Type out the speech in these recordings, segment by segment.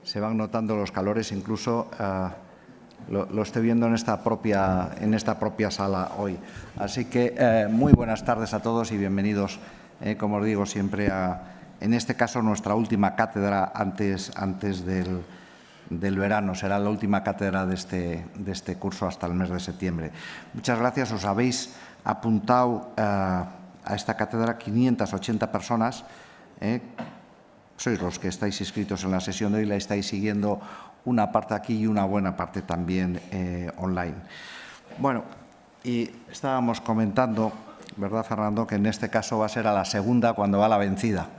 se van notando los calores, incluso lo estoy viendo en esta propia sala hoy. Así que muy buenas tardes a todos y bienvenidos, como os digo siempre, en este caso, nuestra última cátedra antes del verano. Será la última cátedra de este curso hasta el mes de septiembre. Muchas gracias. Os habéis apuntado a esta cátedra 580 personas. Sois los que estáis inscritos en la sesión de hoy, la estáis siguiendo una parte aquí y una buena parte también online. Bueno, y estábamos comentando, ¿verdad, Fernando?, que en este caso va a ser a la segunda cuando va la vencida.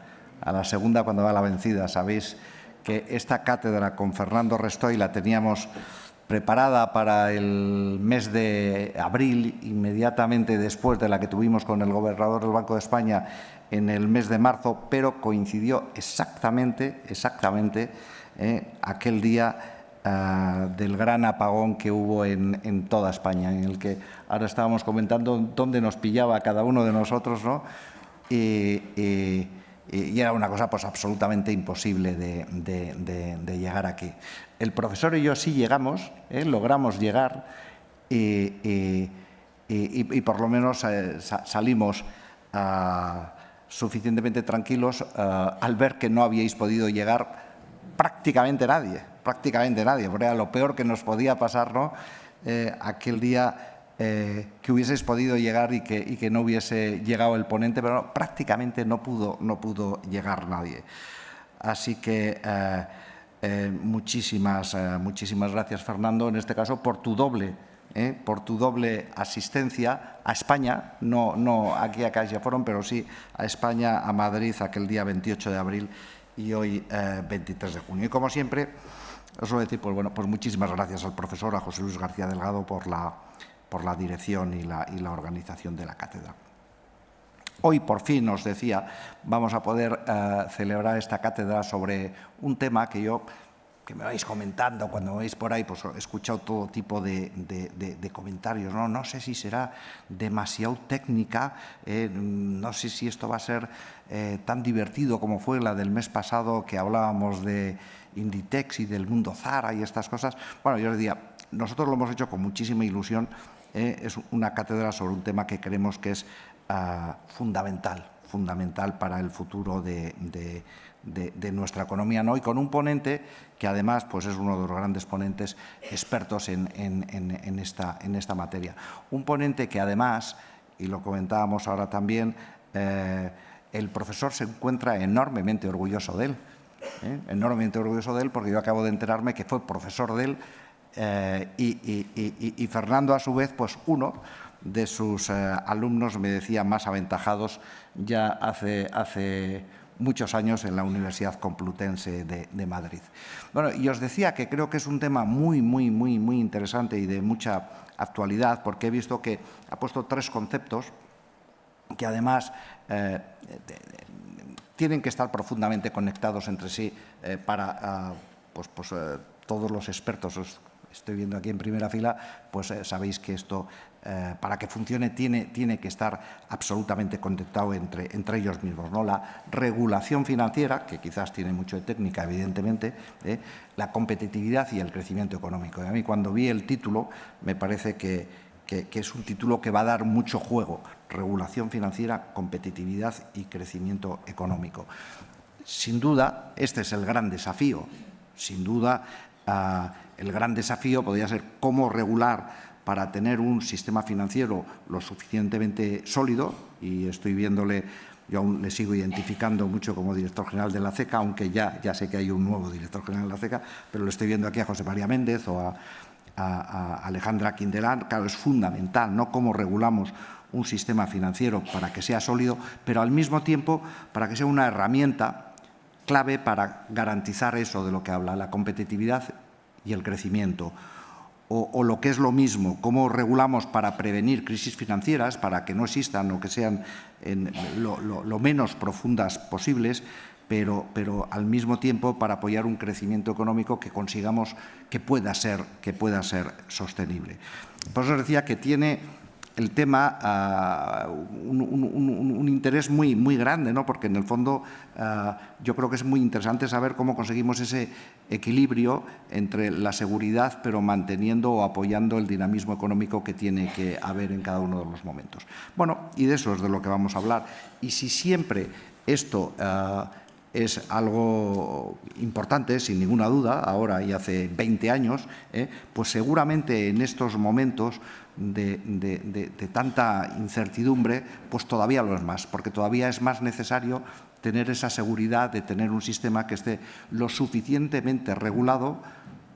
A la segunda cuando va la vencida. Sabéis que esta cátedra con Fernando Restoy la teníamos preparada para el mes de abril, inmediatamente después de la que tuvimos con el gobernador del Banco de España en el mes de marzo, pero coincidió exactamente aquel día del gran apagón que hubo en toda España, en el que ahora estábamos comentando dónde nos pillaba cada uno de nosotros, ¿no? Y era una cosa pues absolutamente imposible de llegar aquí. El profesor y yo sí llegamos, logramos llegar y por lo menos salimos suficientemente tranquilos al ver que no habíais podido llegar prácticamente nadie, porque era lo peor que nos podía pasar, ¿no? Aquel día que hubieseis podido llegar y que no hubiese llegado el ponente, pero prácticamente no pudo llegar nadie. Así que muchísimas gracias, Fernando, en este caso por tu doble asistencia a España, no aquí a CaixaForum, pero sí a España, a Madrid, aquel día 28 de abril y hoy 23 de junio. Y como siempre, os voy a decir, pues bueno, pues muchísimas gracias al profesor, a José Luis García Delgado, por la dirección y la organización de la cátedra. Hoy, por fin, os decía, vamos a poder celebrar esta cátedra sobre un tema que me vais comentando cuando me veis por ahí, pues he escuchado todo tipo de comentarios, ¿no? No sé si será demasiado técnica, no sé si esto va a ser tan divertido como fue la del mes pasado, que hablábamos de Inditex y del mundo Zara y estas cosas. Bueno, yo os decía, nosotros lo hemos hecho con muchísima ilusión. Es una cátedra sobre un tema que creemos que es fundamental para el futuro de nuestra economía, ¿no? Y con un ponente que además pues es uno de los grandes ponentes expertos en esta materia. Un ponente que además, y lo comentábamos ahora también, el profesor se encuentra enormemente orgulloso de él. Enormemente orgulloso de él, porque yo acabo de enterarme que fue profesor de él y Fernando, a su vez, pues uno de sus alumnos, me decía, más aventajados ya hace muchos años en la Universidad Complutense de Madrid. Bueno, y os decía que creo que es un tema muy interesante y de mucha actualidad, porque he visto que ha puesto tres conceptos que además tienen que estar profundamente conectados entre sí para todos los expertos. Os estoy viendo aquí en primera fila, pues sabéis que esto, para que funcione, tiene que estar absolutamente conectado entre ellos mismos, ¿no? La regulación financiera, que quizás tiene mucho de técnica, evidentemente, la competitividad y el crecimiento económico. Y a mí, cuando vi el título, me parece que es un título que va a dar mucho juego: regulación financiera, competitividad y crecimiento económico. Sin duda, este es el gran desafío. Sin duda, el gran desafío podría ser cómo regular para tener un sistema financiero lo suficientemente sólido, y estoy viéndole, yo aún le sigo identificando mucho como director general de la CECA, aunque ya sé que hay un nuevo director general de la CECA, pero lo estoy viendo aquí a José María Méndez o a Alejandra Quindelán. Claro, es fundamental, ¿no?, cómo regulamos un sistema financiero para que sea sólido, pero al mismo tiempo para que sea una herramienta clave para garantizar eso de lo que habla, la competitividad y el crecimiento. O lo que es lo mismo, cómo regulamos para prevenir crisis financieras, para que no existan o que sean lo menos profundas posibles, pero al mismo tiempo para apoyar un crecimiento económico que consigamos que pueda ser sostenible. Por eso os decía que tiene el tema un interés muy grande, ¿no? Porque en el fondo yo creo que es muy interesante saber cómo conseguimos ese equilibrio entre la seguridad, pero manteniendo o apoyando el dinamismo económico que tiene que haber en cada uno de los momentos. Bueno, y de eso es de lo que vamos a hablar. Y si siempre esto es algo importante, sin ninguna duda, ahora y hace 20 años, pues seguramente en estos momentos de tanta incertidumbre, pues todavía lo es más, porque todavía es más necesario tener esa seguridad de tener un sistema que esté lo suficientemente regulado,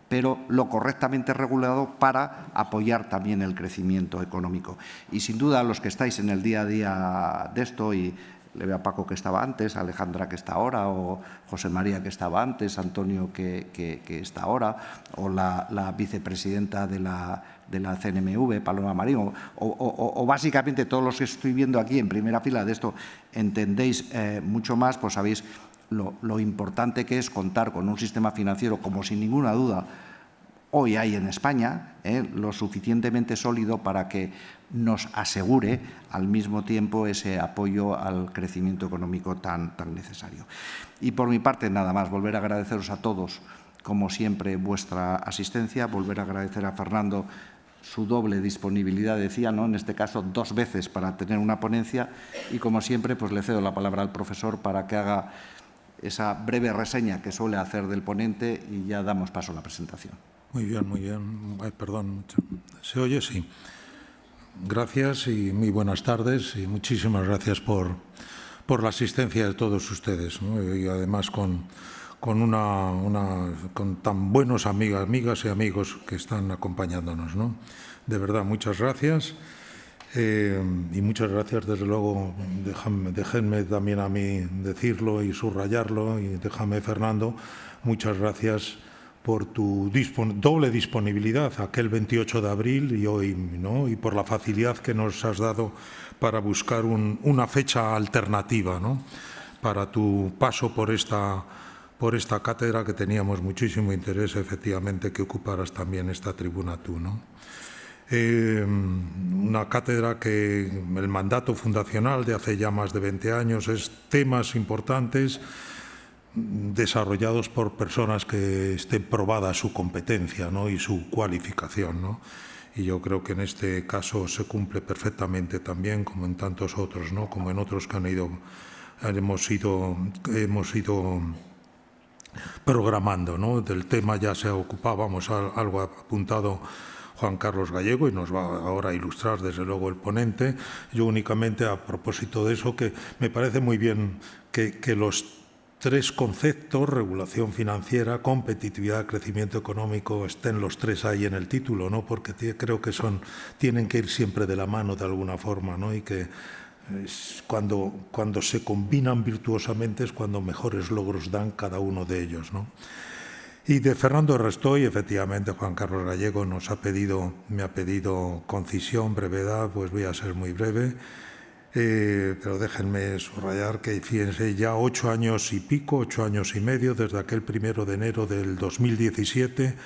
pero lo correctamente regulado para apoyar también el crecimiento económico. Y sin duda los que estáis en el día a día de esto, y le veo a Paco que estaba antes, a Alejandra que está ahora, o José María que estaba antes, Antonio que está ahora, o la vicepresidenta de la CNMV, Paloma Marín, o básicamente todos los que estoy viendo aquí en primera fila de esto, entendéis mucho más, pues sabéis lo importante que es contar con un sistema financiero como sin ninguna duda hoy hay en España, lo suficientemente sólido para que nos asegure al mismo tiempo ese apoyo al crecimiento económico tan necesario. Y por mi parte, nada más, volver a agradeceros a todos, como siempre, vuestra asistencia, volver a agradecer a Fernando su doble disponibilidad, decía, ¿no? En este caso 2 veces para tener una ponencia, y como siempre, pues le cedo la palabra al profesor para que haga esa breve reseña que suele hacer del ponente y ya damos paso a la presentación. Muy bien, muy bien. Ay, perdón. ¿Se oye? Sí. Gracias y muy buenas tardes y muchísimas gracias por la asistencia de todos ustedes, ¿no? Y además con tan buenos amigas y amigos que están acompañándonos, ¿no? De verdad, muchas gracias. Y muchas gracias, desde luego, déjenme también a mí decirlo y subrayarlo, y déjame, Fernando, muchas gracias por tu doble disponibilidad aquel 28 de abril y hoy, ¿no? Y por la facilidad que nos has dado para buscar una fecha alternativa, ¿no? Para tu paso por esta cátedra, que teníamos muchísimo interés, efectivamente, que ocuparas también esta tribuna tú, ¿no? Una cátedra que el mandato fundacional de hace ya más de 20 años es temas importantes desarrollados por personas que estén probada su competencia, ¿no? Y su cualificación, ¿no? Y yo creo que en este caso se cumple perfectamente también, como en tantos otros, ¿no? Como en otros que hemos ido programando, ¿no? Del tema ya se ocupábamos, algo apuntado Juan Carlos Gallego, y nos va ahora a ilustrar desde luego el ponente. Yo únicamente, a propósito de eso, que me parece muy bien que los 3 conceptos, regulación financiera, competitividad, crecimiento económico, estén los 3 ahí en el título, ¿no? Porque creo que tienen que ir siempre de la mano de alguna forma, ¿no? Y que cuando se combinan virtuosamente es cuando mejores logros dan cada uno de ellos, ¿no? Y de Fernando Restoy, efectivamente, Juan Carlos Gallego me ha pedido concisión, brevedad, pues voy a ser muy breve. Pero déjenme subrayar que, fíjense, ya 8 años y pico, 8 años y medio, desde aquel 1 de enero del 2017,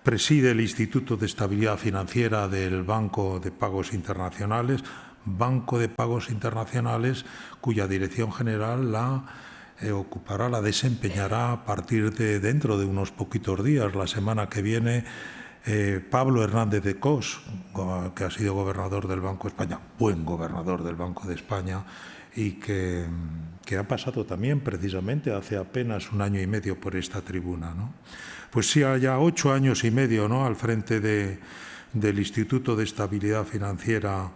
preside el Instituto de Estabilidad Financiera del Banco de Pagos Internacionales, cuya dirección general la desempeñará a partir de dentro de unos poquitos días, la semana que viene, Pablo Hernández de Cos, que ha sido gobernador del Banco de España, buen gobernador del Banco de España, y que ha pasado también precisamente hace apenas 1 año y medio por esta tribuna, ¿no? Pues sí, ya 8 años y medio, ¿no? Al frente del Instituto de Estabilidad Financiera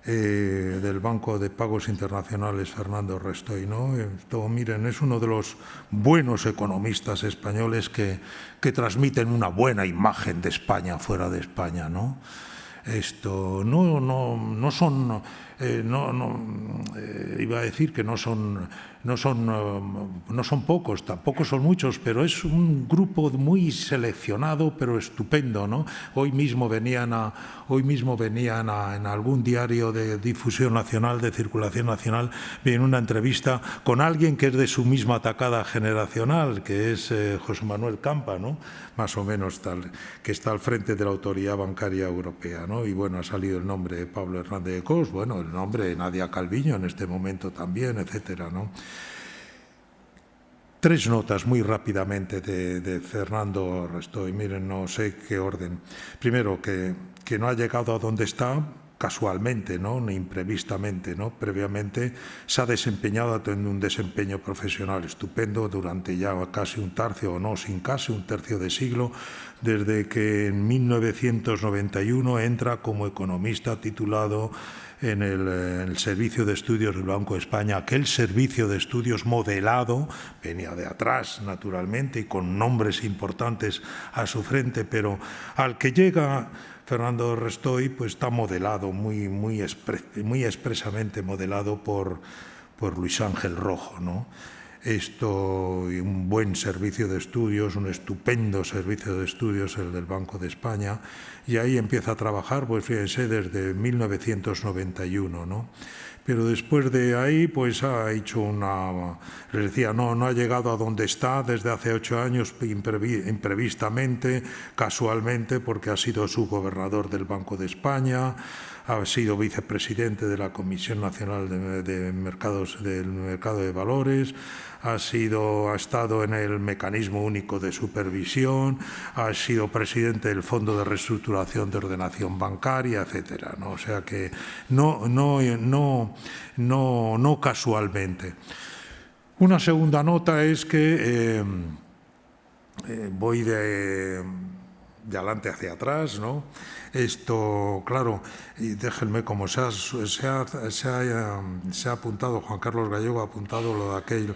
del Banco de Pagos Internacionales, Fernando Restoy, ¿no? Esto, miren, es uno de los buenos economistas españoles que transmiten una buena imagen de España fuera de España, ¿no? Esto no son iba a decir que no son pocos, tampoco son muchos, pero es un grupo muy seleccionado, pero estupendo, ¿no? Hoy mismo venían en algún diario de difusión nacional, de circulación nacional, en una entrevista con alguien que es de su misma tacada generacional, que es José Manuel Campa, ¿no? Más o menos tal, que está al frente de la Autoridad Bancaria Europea, ¿no? Y bueno, ha salido el nombre de Pablo Hernández de Cos, bueno, el nombre de Nadia Calviño en este momento también, etcétera, ¿no? 3 notas muy rápidamente de Fernando Restoy. Miren, no sé qué orden. Primero, que no ha llegado a donde está casualmente, ¿no? Ni imprevistamente, ¿no? Previamente se ha desempeñado teniendo un desempeño profesional estupendo durante ya casi un tercio, o no, sin casi un tercio de siglo, desde que en 1991 entra como economista titulado en el Servicio de Estudios del Banco de España, aquel servicio de estudios modelado, venía de atrás naturalmente y con nombres importantes a su frente, pero al que llega Fernando Restoy pues está modelado, muy expresamente modelado por Luis Ángel Rojo, ¿no? Un buen servicio de estudios, un estupendo servicio de estudios, el del Banco de España, y ahí empieza a trabajar, pues fíjense, desde 1991, ¿no? Pero después de ahí, pues ha hecho les decía, no ha llegado a donde está desde hace 8 años, imprevistamente, casualmente, porque ha sido subgobernador del Banco de España, ha sido vicepresidente de la Comisión Nacional del Mercado de Valores, ha estado en el Mecanismo Único de Supervisión, ha sido presidente del Fondo de Reestructuración de Ordenación Bancaria, etcétera, ¿no? O sea que no casualmente. Una segunda nota es que voy de adelante hacia atrás, ¿no? Claro, y déjenme, como se ha apuntado, Juan Carlos Gallego ha apuntado lo de aquel,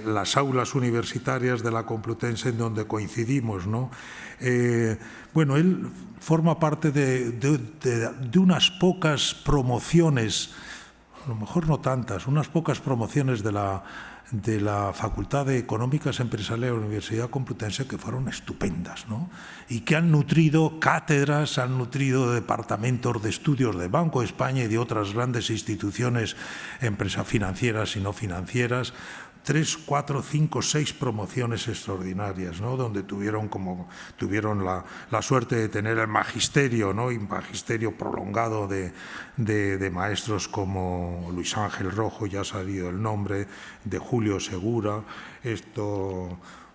las aulas universitarias de la Complutense en donde coincidimos, ¿no? Bueno, él forma parte de unas pocas promociones, a lo mejor no tantas, unas pocas promociones de la Facultad de Económicas Empresariales de la Universidad Complutense que fueron estupendas, ¿no? Y que han nutrido cátedras, han nutrido departamentos de estudios del Banco de España y de otras grandes instituciones, empresas financieras y no financieras. 3, 4, 5, 6 promociones extraordinarias, ¿no? Donde tuvieron la suerte de tener el magisterio, ¿no? Y magisterio prolongado de maestros como Luis Ángel Rojo, ya ha salido el nombre, de Julio Segura.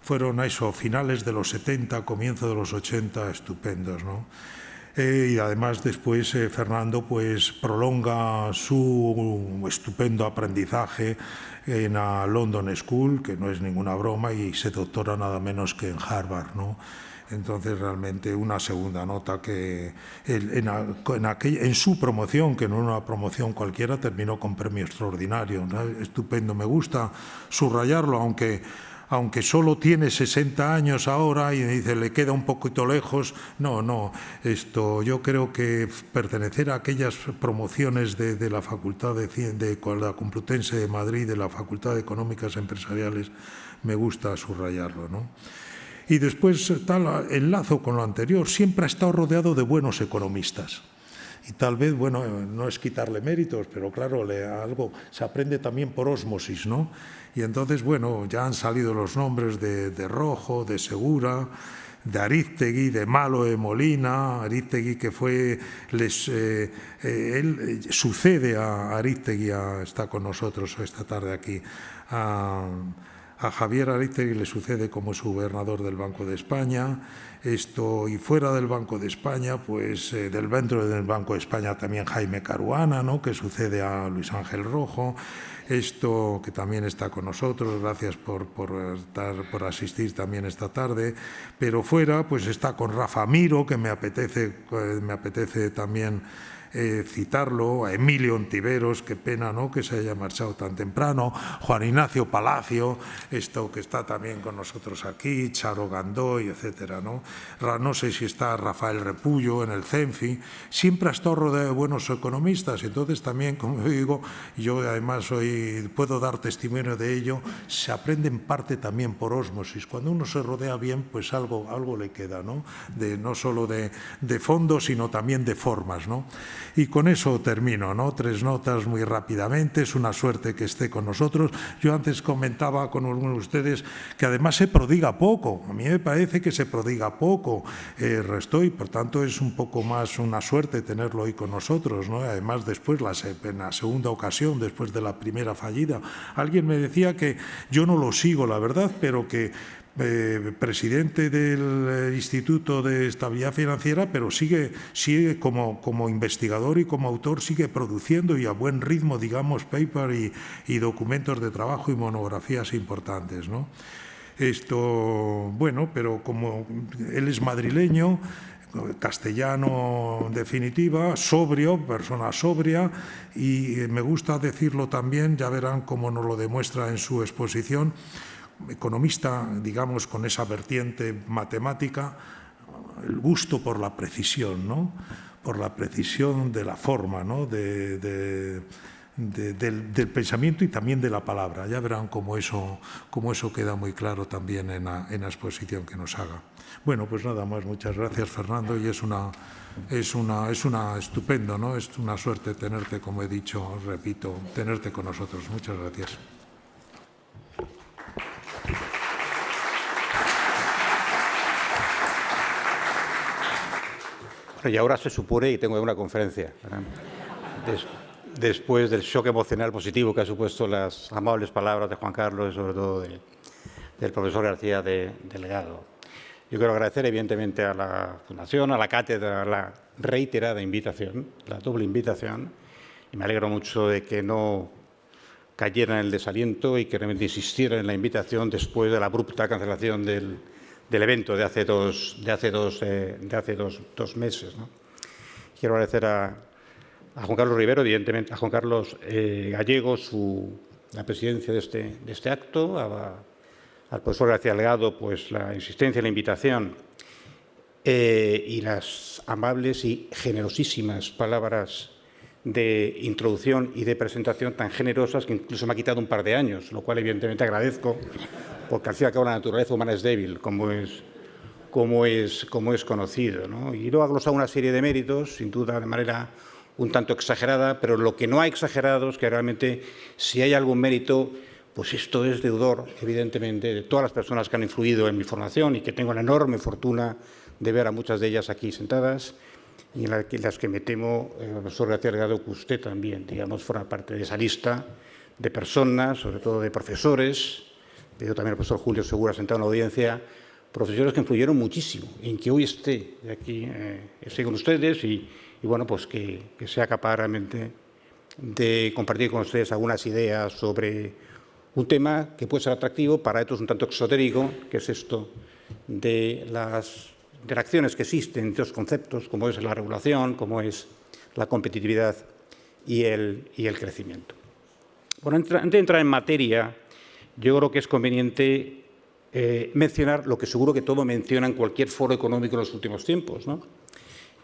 Fueron finales de los 70, comienzo de los 80, estupendos, ¿no? Y además después Fernando pues prolonga su estupendo aprendizaje en la London School, que no es ninguna broma, y se doctora nada menos que en Harvard, ¿no? Entonces realmente una segunda nota que en su promoción, que no era una promoción cualquiera, terminó con premio extraordinario, ¿no? Estupendo, me gusta subrayarlo, aunque solo tiene 60 años ahora y dice le queda un poquito lejos. No, yo creo que pertenecer a aquellas promociones de la Facultad de la Complutense de Madrid, de la Facultad de Económicas Empresariales, me gusta subrayarlo, ¿no? Y después, enlazo con lo anterior, siempre ha estado rodeado de buenos economistas. Y tal vez, bueno, no es quitarle méritos, pero claro, algo se aprende también por ósmosis, ¿no? Y entonces, bueno, ya han salido los nombres de Rojo, de Segura, de Arístegui, de Malo de Molina. Arístegui que él sucede a Arístegui, está con nosotros esta tarde aquí, a Javier Arístegui le sucede como subgobernador del Banco de España. Y fuera del Banco de España, pues dentro del Banco de España también Jaime Caruana, ¿no? Que sucede a Luis Ángel Rojo. Que también está con nosotros, gracias por asistir también esta tarde. Pero fuera, pues está con Rafa Miro, que me apetece también citarlo, a Emilio Ontiveros, qué pena, ¿no?, que se haya marchado tan temprano, Juan Ignacio Palacio, esto que está también con nosotros aquí, Charo Gandoy, etcétera, ¿no? No sé si está Rafael Repullo en el CENFI, siempre ha estado rodeado de buenos economistas, entonces también, como digo, yo además puedo dar testimonio de ello, se aprende en parte también por ósmosis. Cuando uno se rodea bien, pues algo le queda, ¿no? No solo de fondo, sino también de formas, ¿no? Y con eso termino, ¿no? 3 notas muy rápidamente. Es una suerte que esté con nosotros. Yo antes comentaba con algunos de ustedes que además se prodiga poco. A mí me parece que se prodiga poco. Restó y, por tanto, es un poco más una suerte tenerlo hoy con nosotros, ¿no? Además, después, en la segunda ocasión, después de la primera fallida, alguien me decía que yo no lo sigo, la verdad, pero que presidente del Instituto de Estabilidad Financiera, pero sigue como investigador y como autor, sigue produciendo y a buen ritmo, digamos, paper y documentos de trabajo y monografías importantes, ¿no? Esto, bueno, pero como él es madrileño, castellano en definitiva, sobrio, persona sobria, y me gusta decirlo también, ya verán cómo nos lo demuestra en su exposición, economista, digamos, con esa vertiente matemática, el gusto por la precisión, ¿no? Por la precisión de la forma, ¿no? del pensamiento y también de la palabra. Ya verán cómo eso queda muy claro también en la exposición que nos haga. Bueno, pues nada más. Muchas gracias, Fernando, y es una estupendo, ¿no? Es una suerte tenerte, como he dicho, repito, tenerte con nosotros. Muchas gracias. Y ahora se supone, y tengo una conferencia, después del shock emocional positivo que ha supuesto las amables palabras de Juan Carlos y sobre todo del profesor García Delgado. Yo quiero agradecer evidentemente a la Fundación, a la cátedra, la reiterada invitación, la doble invitación, y me alegro mucho de que no cayera en el desaliento y que realmente insistiera en la invitación después de la abrupta cancelación del evento de hace dos meses, ¿no? Quiero agradecer a Juan Carlos Rivero, evidentemente, a Juan Carlos Gallego, la presidencia de este acto, al profesor García Delgado, pues la insistencia y la invitación y las amables y generosísimas palabras de introducción y de presentación tan generosas que incluso me ha quitado un par de años, lo cual evidentemente agradezco, porque al fin y al cabo la naturaleza humana es débil, como es conocido, ¿no? Y luego ha glosado una serie de méritos, sin duda de manera un tanto exagerada, pero lo que no ha exagerado es que realmente si hay algún mérito, pues esto es deudor, evidentemente, de todas las personas que han influido en mi formación y que tengo la enorme fortuna de ver a muchas de ellas aquí sentadas y en las que me temo, profesor García Delgado, que usted también, digamos, forma parte de esa lista de personas, sobre todo de profesores. Veo también al profesor Julio Segura sentado en la audiencia, profesores que influyeron muchísimo en que hoy esté aquí, con ustedes y bueno, pues que sea capaz realmente de compartir con ustedes algunas ideas sobre un tema que puede ser atractivo, para otros un tanto exotérico, que es esto de las interacciones que existen entre los conceptos, como es la regulación, como es la competitividad y el crecimiento. Bueno, antes de entrar en materia, yo creo que es conveniente mencionar lo que seguro que todo menciona en cualquier foro económico en los últimos tiempos, ¿no?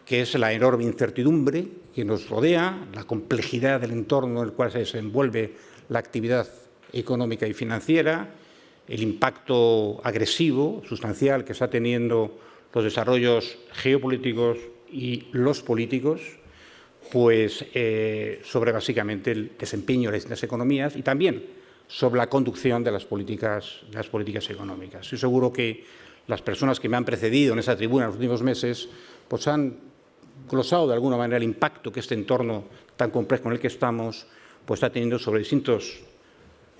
Que es la enorme incertidumbre que nos rodea, la complejidad del entorno en el cual se desenvuelve la actividad económica y financiera, el impacto agresivo, sustancial, que está teniendo los desarrollos geopolíticos y los políticos, pues sobre básicamente el desempeño de las economías y también sobre la conducción de las políticas económicas. Estoy seguro que las personas que me han precedido en esa tribuna en los últimos meses pues han glosado de alguna manera el impacto que este entorno tan complejo en el que estamos pues está teniendo sobre distintos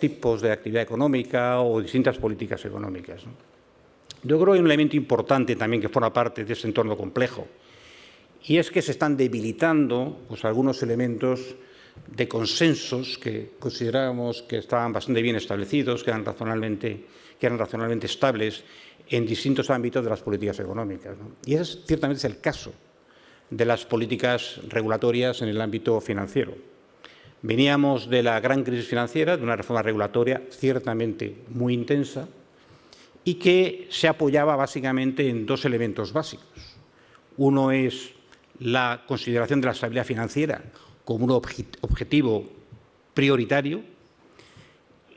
tipos de actividad económica o distintas políticas económicas, ¿no? Yo creo que hay un elemento importante también que forma parte de ese entorno complejo, y es que se están debilitando pues, algunos elementos de consensos que considerábamos que estaban bastante bien establecidos, que eran razonablemente estables en distintos ámbitos de las políticas económicas, ¿no? Y ese ciertamente es el caso de las políticas regulatorias en el ámbito financiero. Veníamos de la gran crisis financiera, de una reforma regulatoria ciertamente muy intensa y que se apoyaba básicamente en dos elementos básicos. Uno es la consideración de la estabilidad financiera como un objetivo prioritario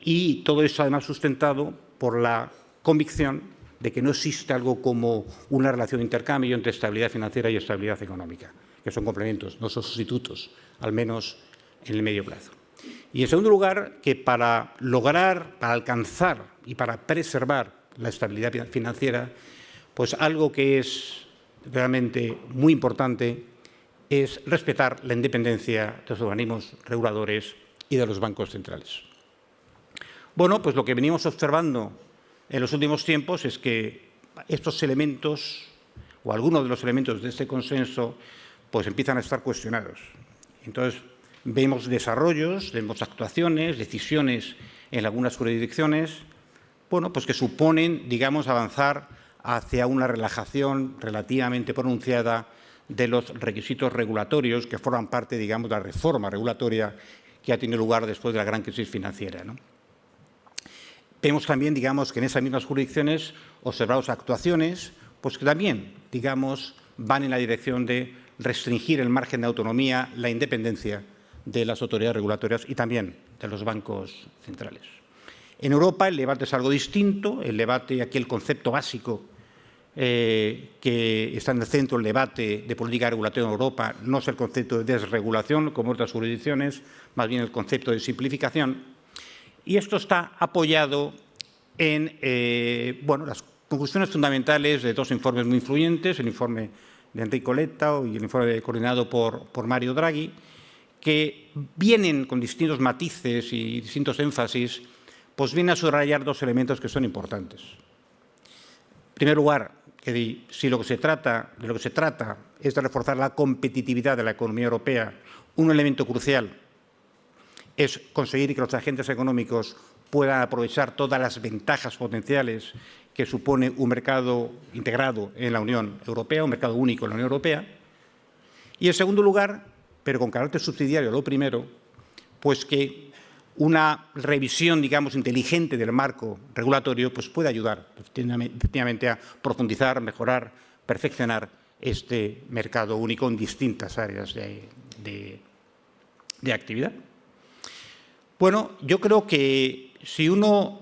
y todo eso además sustentado por la convicción de que no existe algo como una relación de intercambio entre estabilidad financiera y estabilidad económica, que son complementos, no son sustitutos, al menos en el medio plazo. Y en segundo lugar, que para lograr, para alcanzar y para preservar la estabilidad financiera, pues algo que es realmente muy importante es respetar la independencia de los organismos reguladores y de los bancos centrales. Bueno, pues lo que venimos observando en los últimos tiempos es que estos elementos, o algunos de los elementos de este consenso, pues empiezan a estar cuestionados. Entonces, vemos desarrollos, vemos actuaciones, decisiones en algunas jurisdicciones, bueno, pues que suponen, digamos, avanzar hacia una relajación relativamente pronunciada de los requisitos regulatorios que forman parte, digamos, de la reforma regulatoria que ha tenido lugar después de la gran crisis financiera, ¿no? Vemos también, digamos, que en esas mismas jurisdicciones observamos actuaciones pues que también, digamos, van en la dirección de restringir el margen de autonomía, la independencia de las autoridades regulatorias y también de los bancos centrales. En Europa el debate es algo distinto, el debate, aquí el concepto básico que está en el centro del debate de política regulatoria en Europa no es el concepto de desregulación, como otras jurisdicciones, más bien el concepto de simplificación. Y esto está apoyado en bueno, las conclusiones fundamentales de dos informes muy influyentes, el informe de Enrico Letta y el informe coordinado por Mario Draghi, que vienen con distintos matices y distintos énfasis, pues vienen a subrayar dos elementos que son importantes. En primer lugar, que si de lo que se trata es de reforzar la competitividad de la economía europea, un elemento crucial es conseguir que los agentes económicos puedan aprovechar todas las ventajas potenciales que supone un mercado integrado en la Unión Europea, un mercado único en la Unión Europea. Y en segundo lugar, pero con carácter subsidiario a lo primero, pues que una revisión, digamos, inteligente del marco regulatorio pues puede ayudar efectivamente a profundizar, mejorar, perfeccionar este mercado único en distintas áreas de actividad. Bueno, yo creo que si uno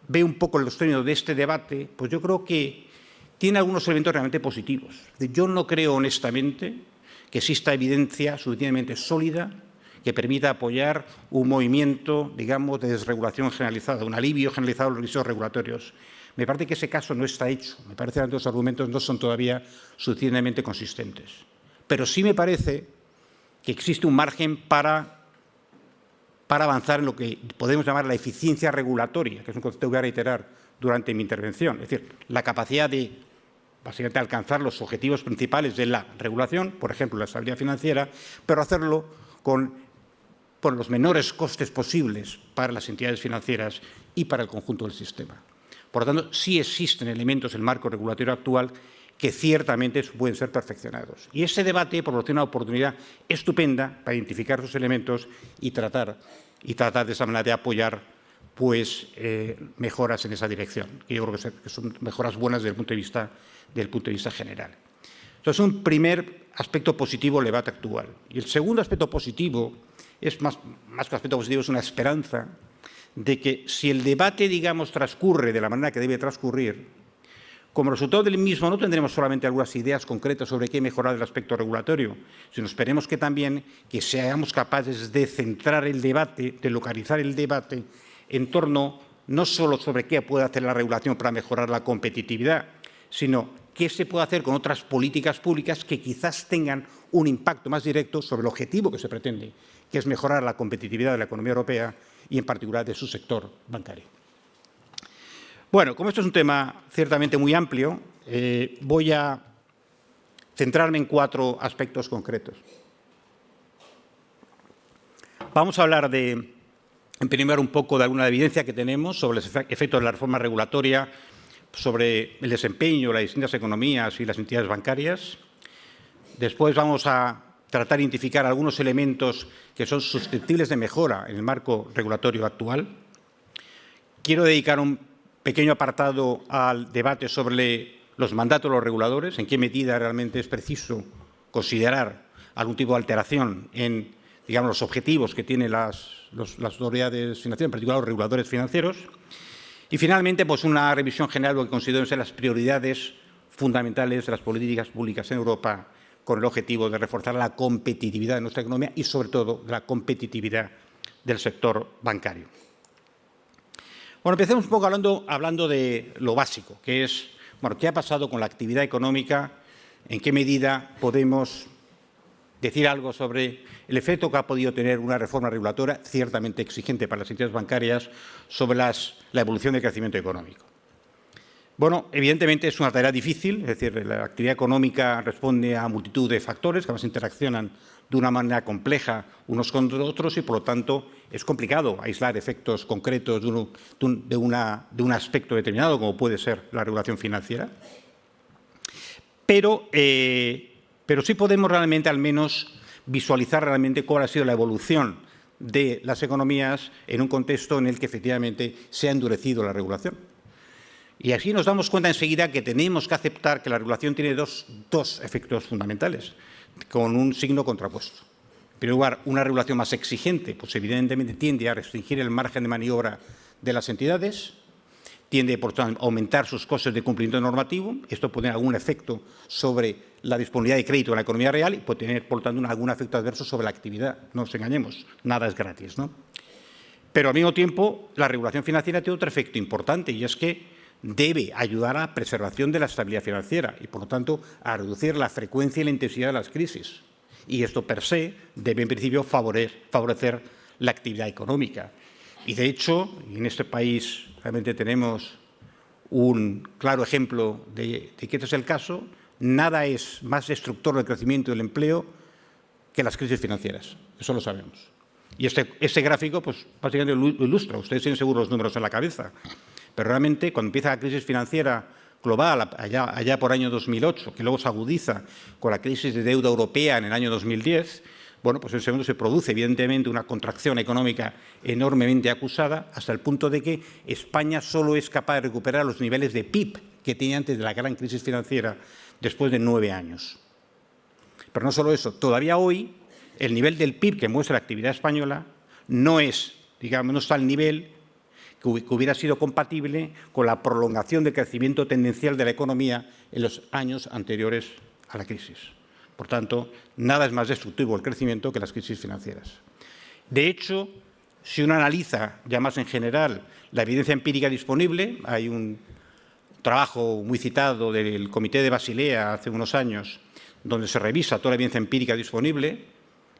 ve un poco los términos de este debate, pues yo creo que tiene algunos elementos realmente positivos. Yo no creo honestamente que exista evidencia suficientemente sólida que permita apoyar un movimiento, digamos, de desregulación generalizada, un alivio generalizado de los riesgos regulatorios. Me parece que ese caso no está hecho. Me parece que los argumentos no son todavía suficientemente consistentes. Pero sí me parece que existe un margen para avanzar en lo que podemos llamar la eficiencia regulatoria, que es un concepto que voy a reiterar durante mi intervención. Es decir, la capacidad de, básicamente, alcanzar los objetivos principales de la regulación, por ejemplo, la estabilidad financiera, pero hacerlo con los menores costes posibles para las entidades financieras y para el conjunto del sistema. Por lo tanto, sí existen elementos en el marco regulatorio actual que ciertamente pueden ser perfeccionados. Y ese debate proporciona una oportunidad estupenda para identificar esos elementos y tratar de esa manera de apoyar pues, mejoras en esa dirección, que yo creo que son mejoras buenas desde el punto de vista general. Entonces, un primer aspecto positivo del debate actual. Y el segundo aspecto positivo es más que aspecto positivo, es una esperanza de que si el debate, digamos, transcurre de la manera que debe transcurrir, como resultado del mismo no tendremos solamente algunas ideas concretas sobre qué mejorar del aspecto regulatorio, sino esperemos que también que seamos capaces de centrar el debate, de localizar el debate en torno no solo sobre qué puede hacer la regulación para mejorar la competitividad, sino qué se puede hacer con otras políticas públicas que quizás tengan un impacto más directo sobre el objetivo que se pretende, que es mejorar la competitividad de la economía europea y, en particular, de su sector bancario. Bueno, como esto es un tema ciertamente muy amplio, voy a centrarme en 4 aspectos concretos. Vamos a hablar en primer lugar, un poco de alguna evidencia que tenemos sobre los efectos de la reforma regulatoria sobre el desempeño de las distintas economías y las entidades bancarias. Después vamos a tratar de identificar algunos elementos que son susceptibles de mejora en el marco regulatorio actual. Quiero dedicar un pequeño apartado al debate sobre los mandatos de los reguladores, en qué medida realmente es preciso considerar algún tipo de alteración en, digamos, los objetivos que tienen las autoridades financieras, en particular los reguladores financieros. Y finalmente, pues una revisión general de lo que considero ser las prioridades fundamentales de las políticas públicas en Europa, con el objetivo de reforzar la competitividad de nuestra economía y, sobre todo, la competitividad del sector bancario. Bueno, empecemos un poco hablando de lo básico, que es, bueno, ¿qué ha pasado con la actividad económica? ¿En qué medida podemos decir algo sobre el efecto que ha podido tener una reforma regulatoria ciertamente exigente para las entidades bancarias sobre la evolución del crecimiento económico? Bueno, evidentemente es una tarea difícil, es decir, la actividad económica responde a multitud de factores que además interaccionan de una manera compleja unos con otros y, por lo tanto, es complicado aislar efectos concretos de un aspecto determinado, como puede ser la regulación financiera. Pero sí podemos realmente, al menos, visualizar realmente cuál ha sido la evolución de las economías en un contexto en el que, efectivamente, se ha endurecido la regulación. Y así nos damos cuenta enseguida que tenemos que aceptar que la regulación tiene dos efectos fundamentales, con un signo contrapuesto. En primer lugar, una regulación más exigente, pues evidentemente tiende a restringir el margen de maniobra de las entidades, tiende, por tanto, a aumentar sus costes de cumplimiento normativo. Esto puede tener algún efecto sobre la disponibilidad de crédito en la economía real y puede tener, por tanto, algún efecto adverso sobre la actividad. No nos engañemos, nada es gratis, ¿no? Pero, al mismo tiempo, la regulación financiera tiene otro efecto importante, y es que debe ayudar a la preservación de la estabilidad financiera y, por lo tanto, a reducir la frecuencia y la intensidad de las crisis. Y esto, per se, debe, en principio, favorecer la actividad económica. Y, de hecho, en este país realmente tenemos un claro ejemplo de que este es el caso. Nada es más destructor del crecimiento y del empleo que las crisis financieras. Eso lo sabemos. Y este gráfico, pues, básicamente lo ilustra. Ustedes tienen seguro los números en la cabeza. Pero realmente, cuando empieza la crisis financiera global, allá por año 2008, que luego se agudiza con la crisis de deuda europea en el año 2010, bueno, pues en ese momento se produce, evidentemente, una contracción económica enormemente acusada, hasta el punto de que España solo es capaz de recuperar los niveles de PIB que tenía antes de la gran crisis financiera, después de 9 años. Pero no solo eso, todavía hoy el nivel del PIB que muestra la actividad española no está al nivel que hubiera sido compatible con la prolongación del crecimiento tendencial de la economía en los años anteriores a la crisis. Por tanto, nada es más destructivo del crecimiento que las crisis financieras. De hecho, si uno analiza ya más en general la evidencia empírica disponible, hay un trabajo muy citado del Comité de Basilea hace unos años, donde se revisa toda la evidencia empírica disponible,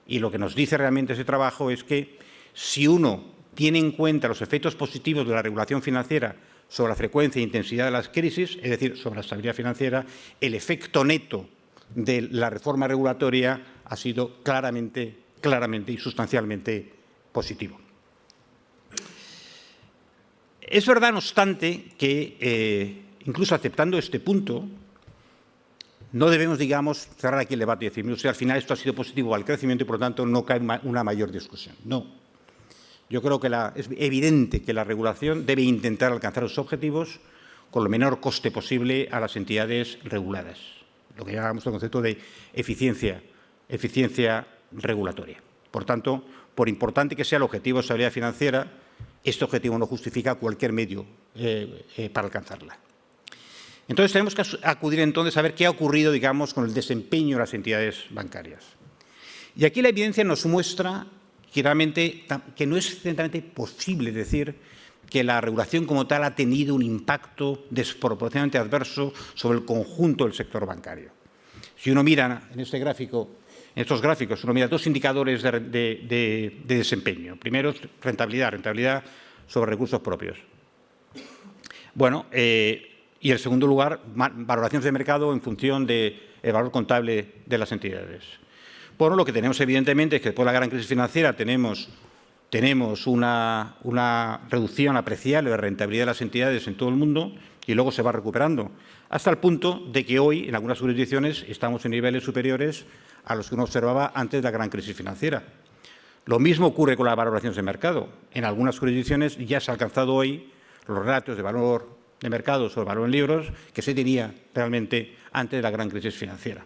y lo que nos dice realmente ese trabajo es que si uno tiene en cuenta los efectos positivos de la regulación financiera sobre la frecuencia e intensidad de las crisis, es decir, sobre la estabilidad financiera, el efecto neto de la reforma regulatoria ha sido claramente y sustancialmente positivo. Es verdad, no obstante, que incluso aceptando este punto, no debemos, digamos, cerrar aquí el debate y decir, mire usted, al final esto ha sido positivo al crecimiento y, por lo tanto, no cae una mayor discusión. No. Yo creo que es evidente que la regulación debe intentar alcanzar los objetivos con el menor coste posible a las entidades reguladas, lo que llamamos el concepto de eficiencia regulatoria. Por tanto, por importante que sea el objetivo de estabilidad financiera, este objetivo no justifica cualquier medio para alcanzarla. Entonces, tenemos que acudir entonces a ver qué ha ocurrido, digamos, con el desempeño de las entidades bancarias. Y aquí la evidencia nos muestra que realmente que no es ciertamente posible decir que la regulación como tal ha tenido un impacto desproporcionadamente adverso sobre el conjunto del sector bancario. Si uno mira en estos gráficos, uno mira dos indicadores de desempeño. Primero, rentabilidad sobre recursos propios. Bueno, y en segundo lugar, valoraciones de mercado en función del valor contable de las entidades. Bueno, lo que tenemos evidentemente es que después de la gran crisis financiera tenemos tenemos una reducción apreciable de rentabilidad de las entidades en todo el mundo y luego se va recuperando, hasta el punto de que hoy, en algunas jurisdicciones, estamos en niveles superiores a los que uno observaba antes de la gran crisis financiera. Lo mismo ocurre con las valoraciones de mercado. En algunas jurisdicciones ya se ha alcanzado hoy los ratios de valor de mercado sobre valor en libros que se tenía realmente antes de la gran crisis financiera.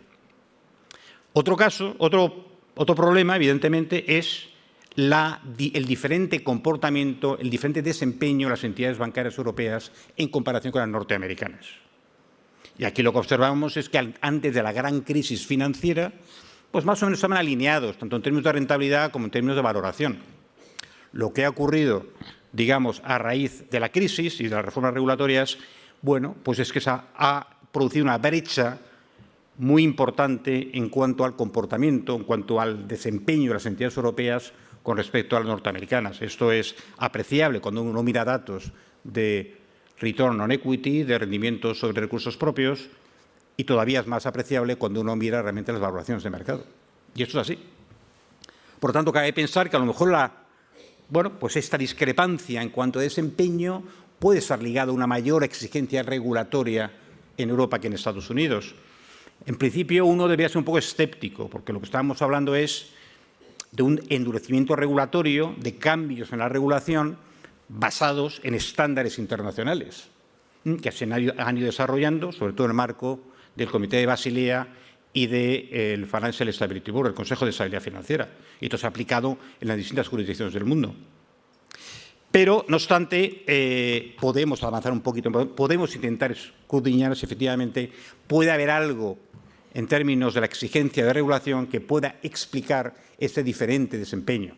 Otro caso, otro problema, evidentemente, es el diferente comportamiento, el diferente desempeño de las entidades bancarias europeas en comparación con las norteamericanas. Y aquí lo que observamos es que antes de la gran crisis financiera, pues más o menos estaban alineados, tanto en términos de rentabilidad como en términos de valoración. Lo que ha ocurrido, digamos, a raíz de la crisis y de las reformas regulatorias, bueno, pues es que se ha producido una brecha muy importante en cuanto al comportamiento, en cuanto al desempeño de las entidades europeas con respecto a las norteamericanas. Esto es apreciable cuando uno mira datos de return on equity, de rendimientos sobre recursos propios, y todavía es más apreciable cuando uno mira realmente las valoraciones de mercado. Y esto es así. Por lo tanto, cabe pensar que a lo mejor pues esta discrepancia en cuanto a desempeño puede estar ligada a una mayor exigencia regulatoria en Europa que en Estados Unidos. En principio, uno debería ser un poco escéptico, porque lo que estamos hablando es de un endurecimiento regulatorio, de cambios en la regulación basados en estándares internacionales que se han ido desarrollando, sobre todo en el marco del Comité de Basilea y del Financial Stability Board, el Consejo de Estabilidad Financiera. Y esto se ha aplicado en las distintas jurisdicciones del mundo. Pero, no obstante, podemos avanzar un poquito, podemos intentar escudriñar si efectivamente puede haber algo en términos de la exigencia de regulación que pueda explicar este diferente desempeño.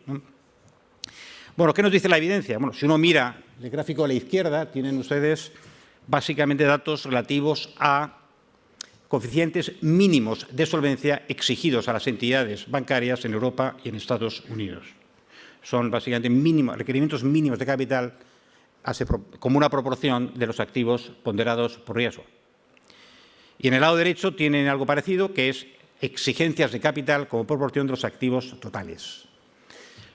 Bueno, ¿qué nos dice la evidencia? Bueno, si uno mira el gráfico a la izquierda, tienen ustedes básicamente datos relativos a coeficientes mínimos de solvencia exigidos a las entidades bancarias en Europa y en Estados Unidos. Son básicamente requerimientos mínimos de capital como una proporción de los activos ponderados por riesgo. Y en el lado derecho tienen algo parecido, que es exigencias de capital como proporción de los activos totales.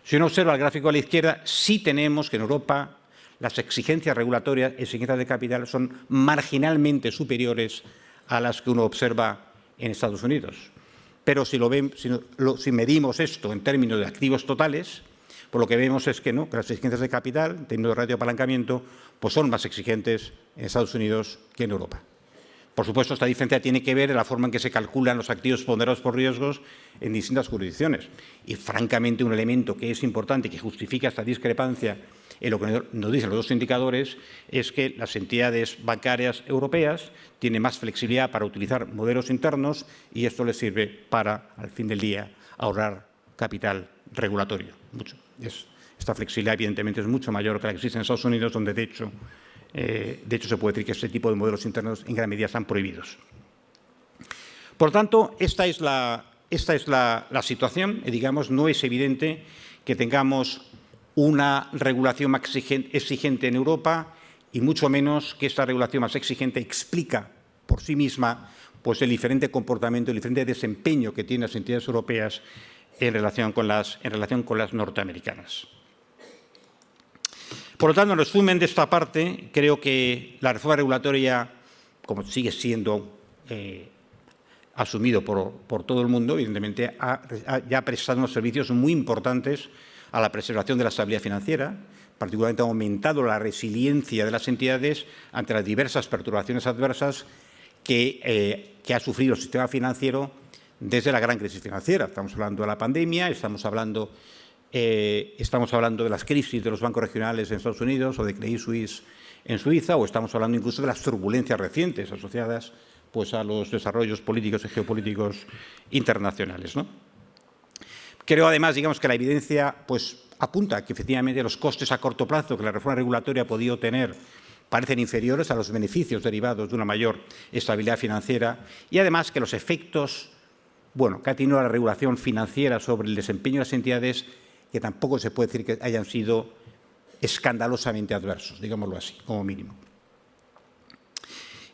Si uno observa el gráfico a la izquierda, sí tenemos que en Europa las exigencias regulatorias, exigencias de capital, son marginalmente superiores a las que uno observa en Estados Unidos. Pero si medimos esto en términos de activos totales, pues lo que vemos es que no, que las exigencias de capital, en términos de ratio de apalancamiento, pues son más exigentes en Estados Unidos que en Europa. Por supuesto, esta diferencia tiene que ver en la forma en que se calculan los activos ponderados por riesgos en distintas jurisdicciones. Y, francamente, un elemento que es importante y que justifica esta discrepancia en lo que nos dicen los dos indicadores es que las entidades bancarias europeas tienen más flexibilidad para utilizar modelos internos y esto les sirve para, al fin del día, ahorrar capital regulatorio. Esta flexibilidad, evidentemente, es mucho mayor que la que existe en Estados Unidos, donde, de hecho, se puede decir que este tipo de modelos internos en gran medida están prohibidos. Por tanto, esta es la situación. Digamos, no es evidente que tengamos una regulación más exigente en Europa y mucho menos que esta regulación más exigente explica por sí misma pues, el diferente comportamiento, el diferente desempeño que tienen las entidades europeas en relación con las norteamericanas. Por lo tanto, en resumen de esta parte, creo que la reforma regulatoria, como sigue siendo asumido por todo el mundo, evidentemente ya ha prestado unos servicios muy importantes a la preservación de la estabilidad financiera. Particularmente ha aumentado la resiliencia de las entidades ante las diversas perturbaciones adversas que ha sufrido el sistema financiero desde la gran crisis financiera. Estamos hablando de la pandemia, estamos hablando de las crisis de los bancos regionales en Estados Unidos o de Credit Suisse en Suiza, o estamos hablando incluso de las turbulencias recientes asociadas pues, a los desarrollos políticos y geopolíticos internacionales, ¿no? Creo, además, digamos, que la evidencia pues, apunta que, efectivamente, los costes a corto plazo que la reforma regulatoria ha podido tener parecen inferiores a los beneficios derivados de una mayor estabilidad financiera y, además, que los efectos que ha tenido la regulación financiera sobre el desempeño de las entidades, que tampoco se puede decir que hayan sido escandalosamente adversos, digámoslo así, como mínimo.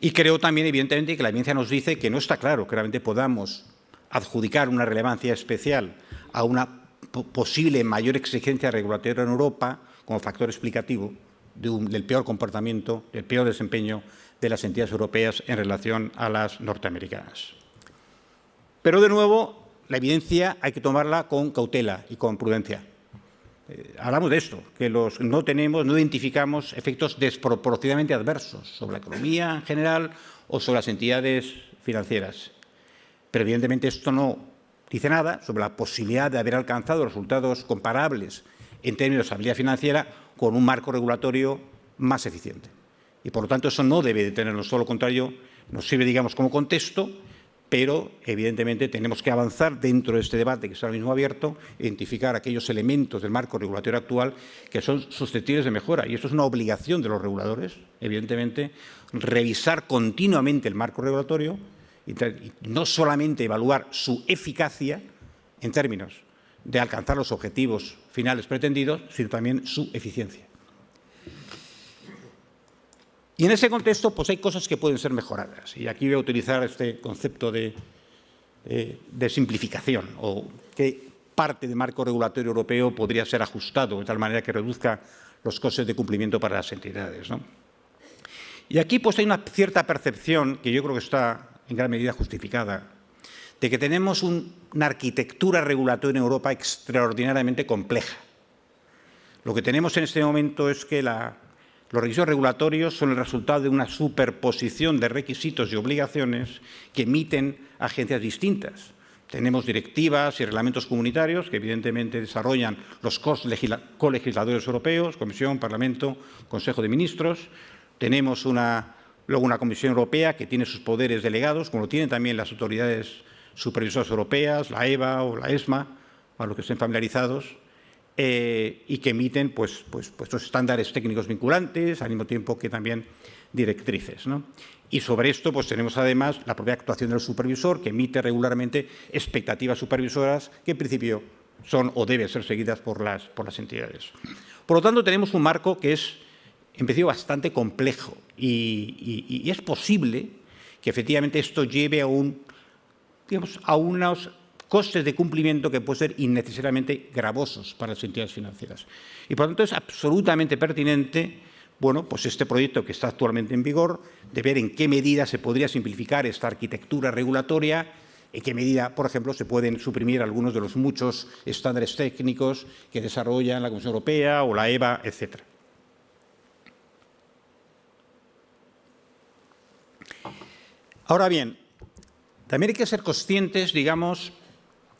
Y creo también, evidentemente, que la evidencia nos dice que no está claro que realmente podamos adjudicar una relevancia especial a una posible mayor exigencia regulatoria en Europa como factor explicativo del peor comportamiento, del peor desempeño de las entidades europeas en relación a las norteamericanas. Pero, de nuevo, la evidencia hay que tomarla con cautela y con prudencia. Hablamos de esto, que no identificamos efectos desproporcionadamente adversos sobre la economía en general o sobre las entidades financieras. Pero, evidentemente, esto no dice nada sobre la posibilidad de haber alcanzado resultados comparables en términos de estabilidad financiera con un marco regulatorio más eficiente. Y, por lo tanto, eso no debe detenernos, todo lo contrario, nos sirve, digamos, como contexto, pero, evidentemente, tenemos que avanzar dentro de este debate que está ahora mismo abierto, identificar aquellos elementos del marco regulatorio actual que son susceptibles de mejora. Y esto es una obligación de los reguladores, evidentemente, revisar continuamente el marco regulatorio y no solamente evaluar su eficacia en términos de alcanzar los objetivos finales pretendidos, sino también su eficiencia. Y en ese contexto, pues hay cosas que pueden ser mejoradas. Y aquí voy a utilizar este concepto de simplificación, o qué parte del marco regulatorio europeo podría ser ajustado de tal manera que reduzca los costes de cumplimiento para las entidades, ¿no? Y aquí pues hay una cierta percepción que yo creo que está en gran medida justificada, de que tenemos una arquitectura regulatoria en Europa extraordinariamente compleja. Lo que tenemos en este momento es que los requisitos regulatorios son el resultado de una superposición de requisitos y obligaciones que emiten agencias distintas. Tenemos directivas y reglamentos comunitarios que evidentemente desarrollan los colegisladores europeos, Comisión, Parlamento, Consejo de Ministros. Tenemos luego una Comisión Europea que tiene sus poderes delegados, como lo tienen también las autoridades supervisoras europeas, la EBA o la ESMA, para los que estén familiarizados, y que emiten pues, estos estándares técnicos vinculantes, al mismo tiempo que también directrices, ¿no? Y sobre esto pues, tenemos además la propia actuación del supervisor, que emite regularmente expectativas supervisoras que en principio son o deben ser seguidas por las entidades. Por lo tanto, tenemos un marco que es, en principio, bastante complejo y es posible que efectivamente esto lleve a unos costes de cumplimiento que pueden ser innecesariamente gravosos para las entidades financieras. Y, por lo tanto, es absolutamente pertinente, bueno, pues este proyecto que está actualmente en vigor, de ver en qué medida se podría simplificar esta arquitectura regulatoria, en qué medida, por ejemplo, se pueden suprimir algunos de los muchos estándares técnicos que desarrollan la Comisión Europea o la EBA, etcétera. Ahora bien, también hay que ser conscientes, digamos,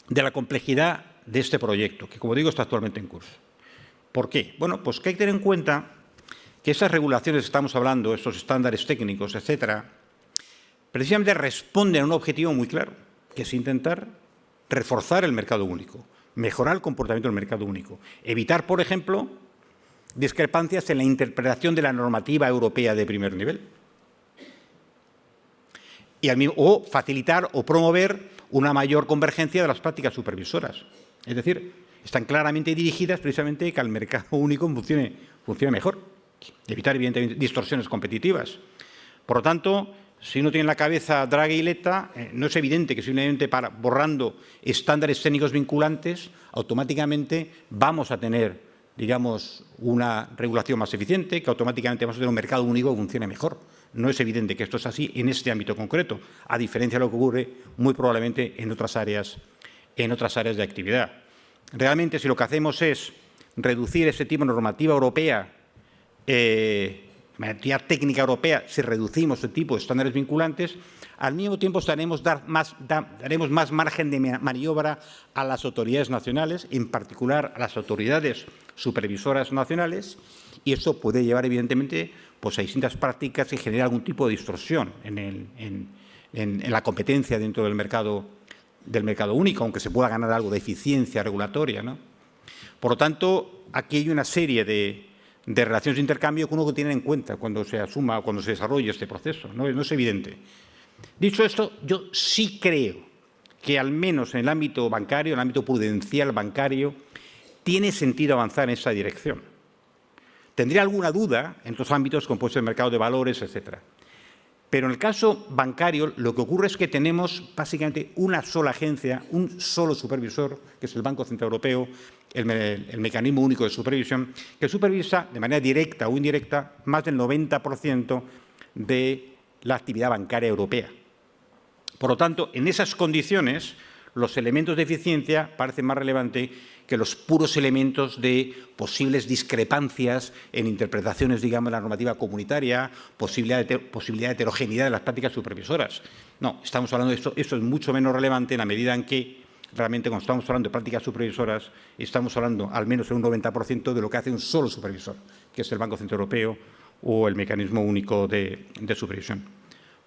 de la complejidad de este proyecto, que, como digo, está actualmente en curso. ¿Por qué? Bueno, pues que hay que tener en cuenta que esas regulaciones que estamos hablando, estos estándares técnicos, etcétera, precisamente responden a un objetivo muy claro, que es intentar reforzar el mercado único, mejorar el comportamiento del mercado único, evitar, por ejemplo, discrepancias en la interpretación de la normativa europea de primer nivel, o facilitar o promover una mayor convergencia de las prácticas supervisoras. Es decir, están claramente dirigidas precisamente a que el mercado único funcione mejor, y evitar, evidentemente, distorsiones competitivas. Por lo tanto, si uno tiene en la cabeza Draghi y Letta, no es evidente que simplemente borrando estándares técnicos vinculantes, automáticamente vamos a tener, digamos, una regulación más eficiente, que automáticamente vamos a tener un mercado único que funcione mejor. No es evidente que esto es así en este ámbito concreto, a diferencia de lo que ocurre muy probablemente en otras áreas de actividad. Realmente, si lo que hacemos es reducir ese tipo de normativa europea, normativa técnica europea, si reducimos ese tipo de estándares vinculantes, al mismo tiempo daremos más margen de maniobra a las autoridades nacionales, en particular a las autoridades supervisoras nacionales, y eso puede llevar, evidentemente, pues a distintas prácticas que generan algún tipo de distorsión en la competencia dentro del mercado único, aunque se pueda ganar algo de eficiencia regulatoria, ¿no? Por lo tanto, aquí hay una serie de relaciones de intercambio que uno tiene que tener en cuenta cuando se asuma o cuando se desarrolle este proceso. No es evidente. Dicho esto, yo sí creo que al menos en el ámbito bancario, en el ámbito prudencial bancario, tiene sentido avanzar en esa dirección. Tendría alguna duda en otros ámbitos, como puede ser el mercado de valores, etcétera. Pero en el caso bancario lo que ocurre es que tenemos básicamente una sola agencia, un solo supervisor, que es el Banco Central Europeo, el mecanismo único de supervisión, que supervisa de manera directa o indirecta más del 90% de la actividad bancaria europea. Por lo tanto, en esas condiciones, los elementos de eficiencia parecen más relevantes que los puros elementos de posibles discrepancias en interpretaciones, digamos, de la normativa comunitaria, posibilidad de heterogeneidad de las prácticas supervisoras. No, estamos hablando de esto es mucho menos relevante en la medida en que realmente cuando estamos hablando de prácticas supervisoras estamos hablando al menos en un 90% de lo que hace un solo supervisor, que es el Banco Central Europeo o el mecanismo único de supervisión.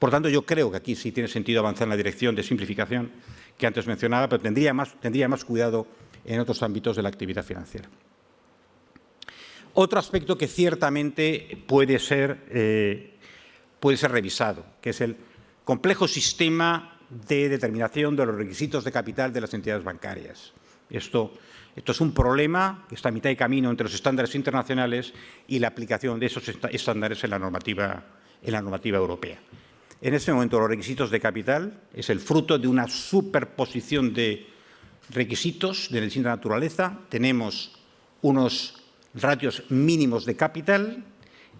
Por tanto, yo creo que aquí sí tiene sentido avanzar en la dirección de simplificación que antes mencionaba, pero tendría más cuidado en otros ámbitos de la actividad financiera. Otro aspecto que ciertamente puede ser revisado, que es el complejo sistema de determinación de los requisitos de capital de las entidades bancarias. Esto es un problema que está a mitad de camino entre los estándares internacionales y la aplicación de esos estándares en la normativa europea. En este momento, los requisitos de capital es el fruto de una superposición de requisitos de distinta naturaleza. Tenemos unos ratios mínimos de capital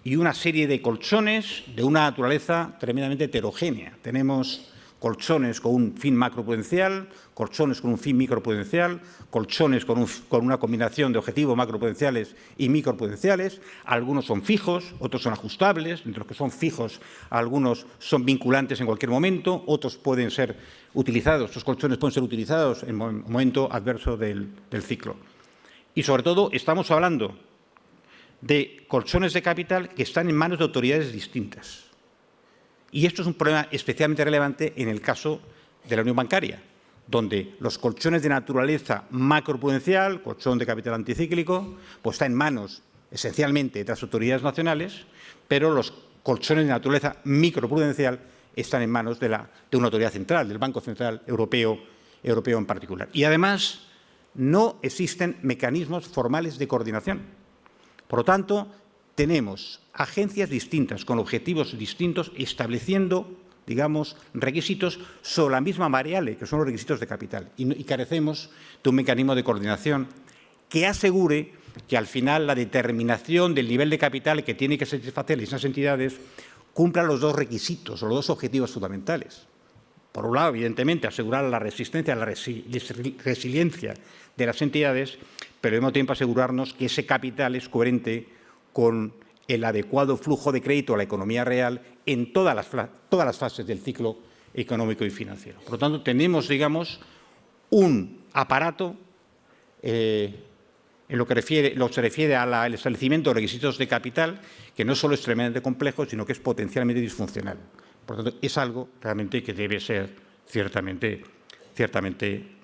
y una serie de colchones de una naturaleza tremendamente heterogénea. Tenemos colchones con un fin macroprudencial, colchones con un fin microprudencial, colchones con una combinación de objetivos macroprudenciales y microprudenciales. Algunos son fijos, otros son ajustables. Entre los que son fijos, algunos son vinculantes en cualquier momento, otros pueden ser utilizados, estos colchones pueden ser utilizados en un momento adverso del ciclo. Y, sobre todo, estamos hablando de colchones de capital que están en manos de autoridades distintas. Y esto es un problema especialmente relevante en el caso de la unión bancaria, donde los colchones de naturaleza macroprudencial, colchón de capital anticíclico, pues está en manos esencialmente de las autoridades nacionales, pero los colchones de naturaleza microprudencial están en manos de una autoridad central, del Banco Central Europeo en particular. Y además no existen mecanismos formales de coordinación. Por lo tanto, tenemos agencias distintas, con objetivos distintos, estableciendo, digamos, requisitos sobre la misma variable, que son los requisitos de capital. Y carecemos de un mecanismo de coordinación que asegure que, al final, la determinación del nivel de capital que tiene que satisfacer esas entidades cumpla los dos requisitos o los dos objetivos fundamentales. Por un lado, evidentemente, asegurar la resistencia, la resiliencia de las entidades, pero al mismo tiempo asegurarnos que ese capital es coherente con el adecuado flujo de crédito a la economía real en todas las fases del ciclo económico y financiero. Por lo tanto, tenemos, digamos, un aparato en lo que se refiere al establecimiento de requisitos de capital que no solo es tremendamente complejo, sino que es potencialmente disfuncional. Por lo tanto, es algo realmente que debe ser ciertamente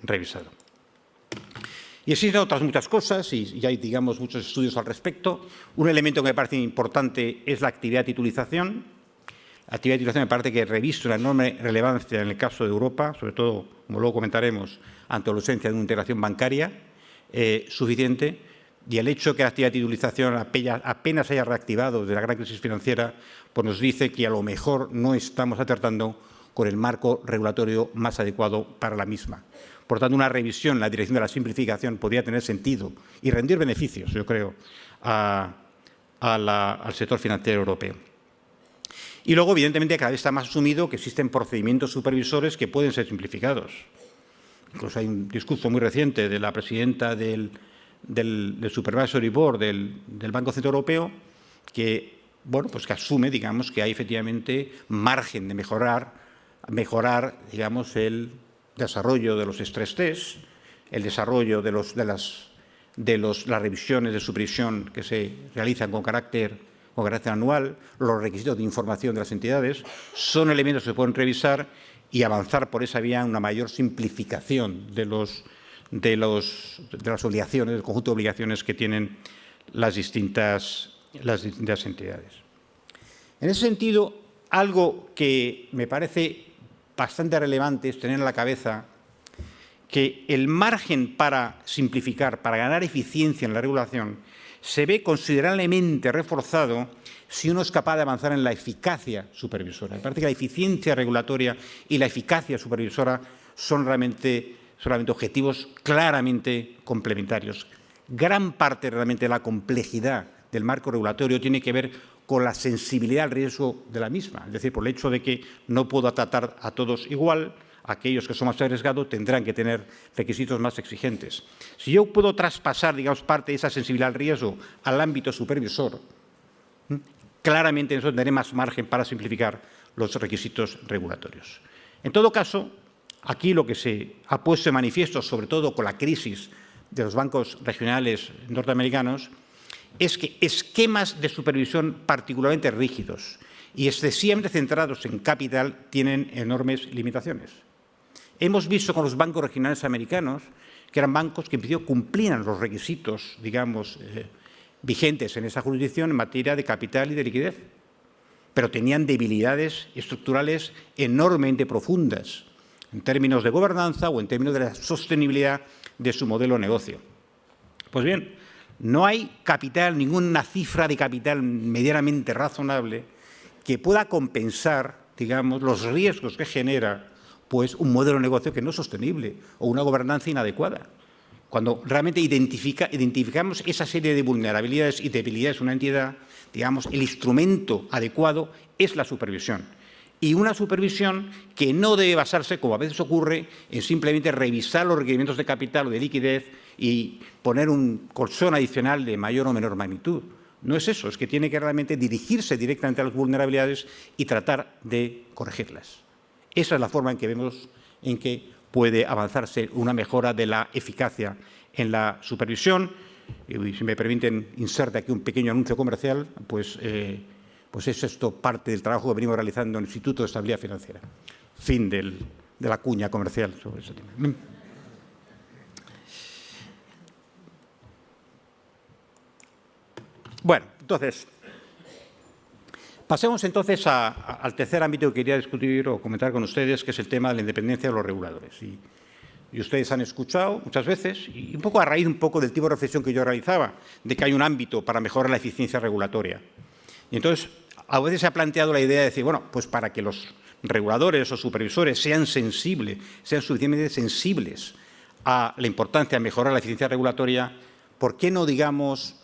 revisado. Y existen otras muchas cosas, y hay, digamos, muchos estudios al respecto. Un elemento que me parece importante es la actividad de titulización. La actividad de titulización me parece que reviste una enorme relevancia en el caso de Europa, sobre todo, como luego comentaremos, ante la ausencia de una integración bancaria suficiente. Y el hecho de que la actividad de titulización apenas se haya reactivado desde la gran crisis financiera, pues nos dice que a lo mejor no estamos acertando con el marco regulatorio más adecuado para la misma. Por tanto, una revisión en la dirección de la simplificación podría tener sentido y rendir beneficios, yo creo, al sector financiero europeo. Y luego, evidentemente, cada vez está más asumido que existen procedimientos supervisores que pueden ser simplificados. Incluso hay un discurso muy reciente de la presidenta del Supervisory Board del Banco Central Europeo que, bueno, pues que asume, digamos, que hay efectivamente margen de mejorar, digamos, el desarrollo de los stress tests, el desarrollo de las revisiones de supervisión que se realizan con carácter anual, los requisitos de información de las entidades, son elementos que se pueden revisar y avanzar por esa vía en una mayor simplificación de las obligaciones, del conjunto de obligaciones que tienen las distintas entidades. En ese sentido, algo que me parece bastante relevante es tener en la cabeza que el margen para simplificar, para ganar eficiencia en la regulación, se ve considerablemente reforzado si uno es capaz de avanzar en la eficacia supervisora. Me parece que la eficiencia regulatoria y la eficacia supervisora son realmente objetivos claramente complementarios. Gran parte realmente de la complejidad del marco regulatorio tiene que ver con la sensibilidad al riesgo de la misma, es decir, por el hecho de que no puedo tratar a todos igual. Aquellos que son más arriesgados tendrán que tener requisitos más exigentes. Si yo puedo traspasar, digamos, parte de esa sensibilidad al riesgo al ámbito supervisor, claramente eso tendré más margen para simplificar los requisitos regulatorios. En todo caso, aquí lo que se ha puesto de manifiesto, sobre todo con la crisis de los bancos regionales norteamericanos, es que esquemas de supervisión particularmente rígidos y excesivamente centrados en capital tienen enormes limitaciones. Hemos visto con los bancos regionales americanos que eran bancos que en principio cumplían los requisitos, digamos, vigentes en esa jurisdicción en materia de capital y de liquidez, pero tenían debilidades estructurales enormemente profundas en términos de gobernanza o en términos de la sostenibilidad de su modelo de negocio. Pues bien, no hay capital, ninguna cifra de capital medianamente razonable que pueda compensar, digamos, los riesgos que genera pues un modelo de negocio que no es sostenible o una gobernanza inadecuada. Cuando realmente identificamos esa serie de vulnerabilidades y debilidades de una entidad, digamos, el instrumento adecuado es la supervisión. Y una supervisión que no debe basarse, como a veces ocurre, en simplemente revisar los requerimientos de capital o de liquidez y poner un colchón adicional de mayor o menor magnitud. No es eso, es que tiene que realmente dirigirse directamente a las vulnerabilidades y tratar de corregirlas. Esa es la forma en que vemos en que puede avanzarse una mejora de la eficacia en la supervisión. Y si me permiten, inserte aquí un pequeño anuncio comercial, pues es esto parte del trabajo que venimos realizando en el Instituto de Estabilidad Financiera. Fin de la cuña comercial sobre ese tema. Bueno, entonces, pasemos entonces al tercer ámbito que quería discutir o comentar con ustedes, que es el tema de la independencia de los reguladores. Y ustedes han escuchado muchas veces, y un poco a raíz del tipo de reflexión que yo realizaba, de que hay un ámbito para mejorar la eficiencia regulatoria. Y entonces, a veces se ha planteado la idea de decir, bueno, pues para que los reguladores o supervisores sean suficientemente sensibles a la importancia de mejorar la eficiencia regulatoria, ¿por qué no, digamos,